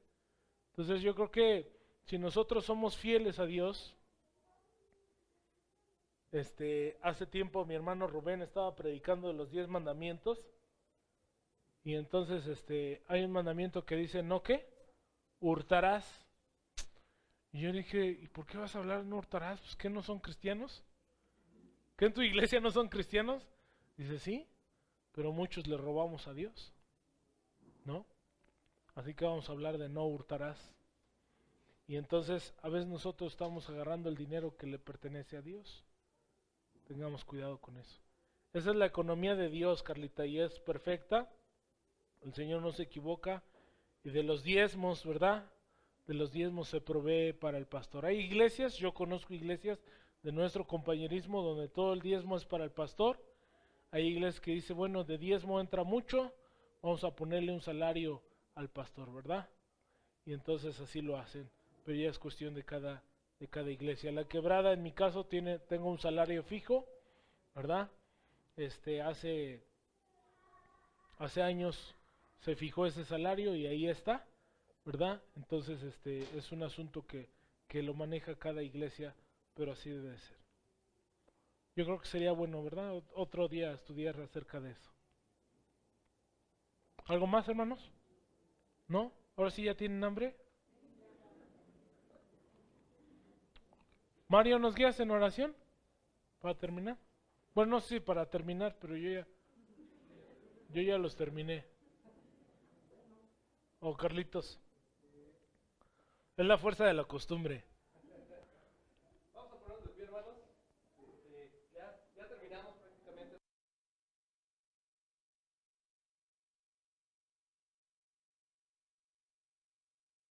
A: Entonces yo creo que si nosotros somos fieles a Dios, hace tiempo mi hermano Rubén estaba predicando de los 10 mandamientos y entonces hay un mandamiento que dice, ¿no qué? Hurtarás. Y yo dije, ¿y por qué vas a hablar no hurtarás? Pues ¿qué no son cristianos? ¿Qué en tu iglesia no son cristianos? Dice, sí, pero muchos le robamos a Dios, ¿no? Así que vamos a hablar de no hurtarás. Y entonces a veces nosotros estamos agarrando el dinero que le pertenece a Dios. Tengamos cuidado con eso. Esa es la economía de Dios, Carlita, y es perfecta. El Señor no se equivoca. Y de los diezmos, ¿verdad? De los diezmos se provee para el pastor. Hay iglesias, yo conozco iglesias de nuestro compañerismo donde todo el diezmo es para el pastor. Hay iglesias que dicen, bueno, de diezmo entra mucho, vamos a ponerle un salario al pastor, ¿verdad? Y entonces así lo hacen. Pero ya es cuestión de cada iglesia. La Quebrada, en mi caso, tengo un salario fijo, ¿verdad? Hace años se fijó ese salario y ahí está, ¿verdad? Entonces es un asunto que lo maneja cada iglesia, pero así debe ser. Yo creo que sería bueno, ¿verdad? Otro día estudiar acerca de eso. ¿Algo más, hermanos? ¿No? ¿Ahora sí ya tienen hambre? Mario, ¿nos guías en oración? ¿Para terminar? Bueno, no sé si para terminar, pero yo ya los terminé. O Carlitos. Es la fuerza de la costumbre.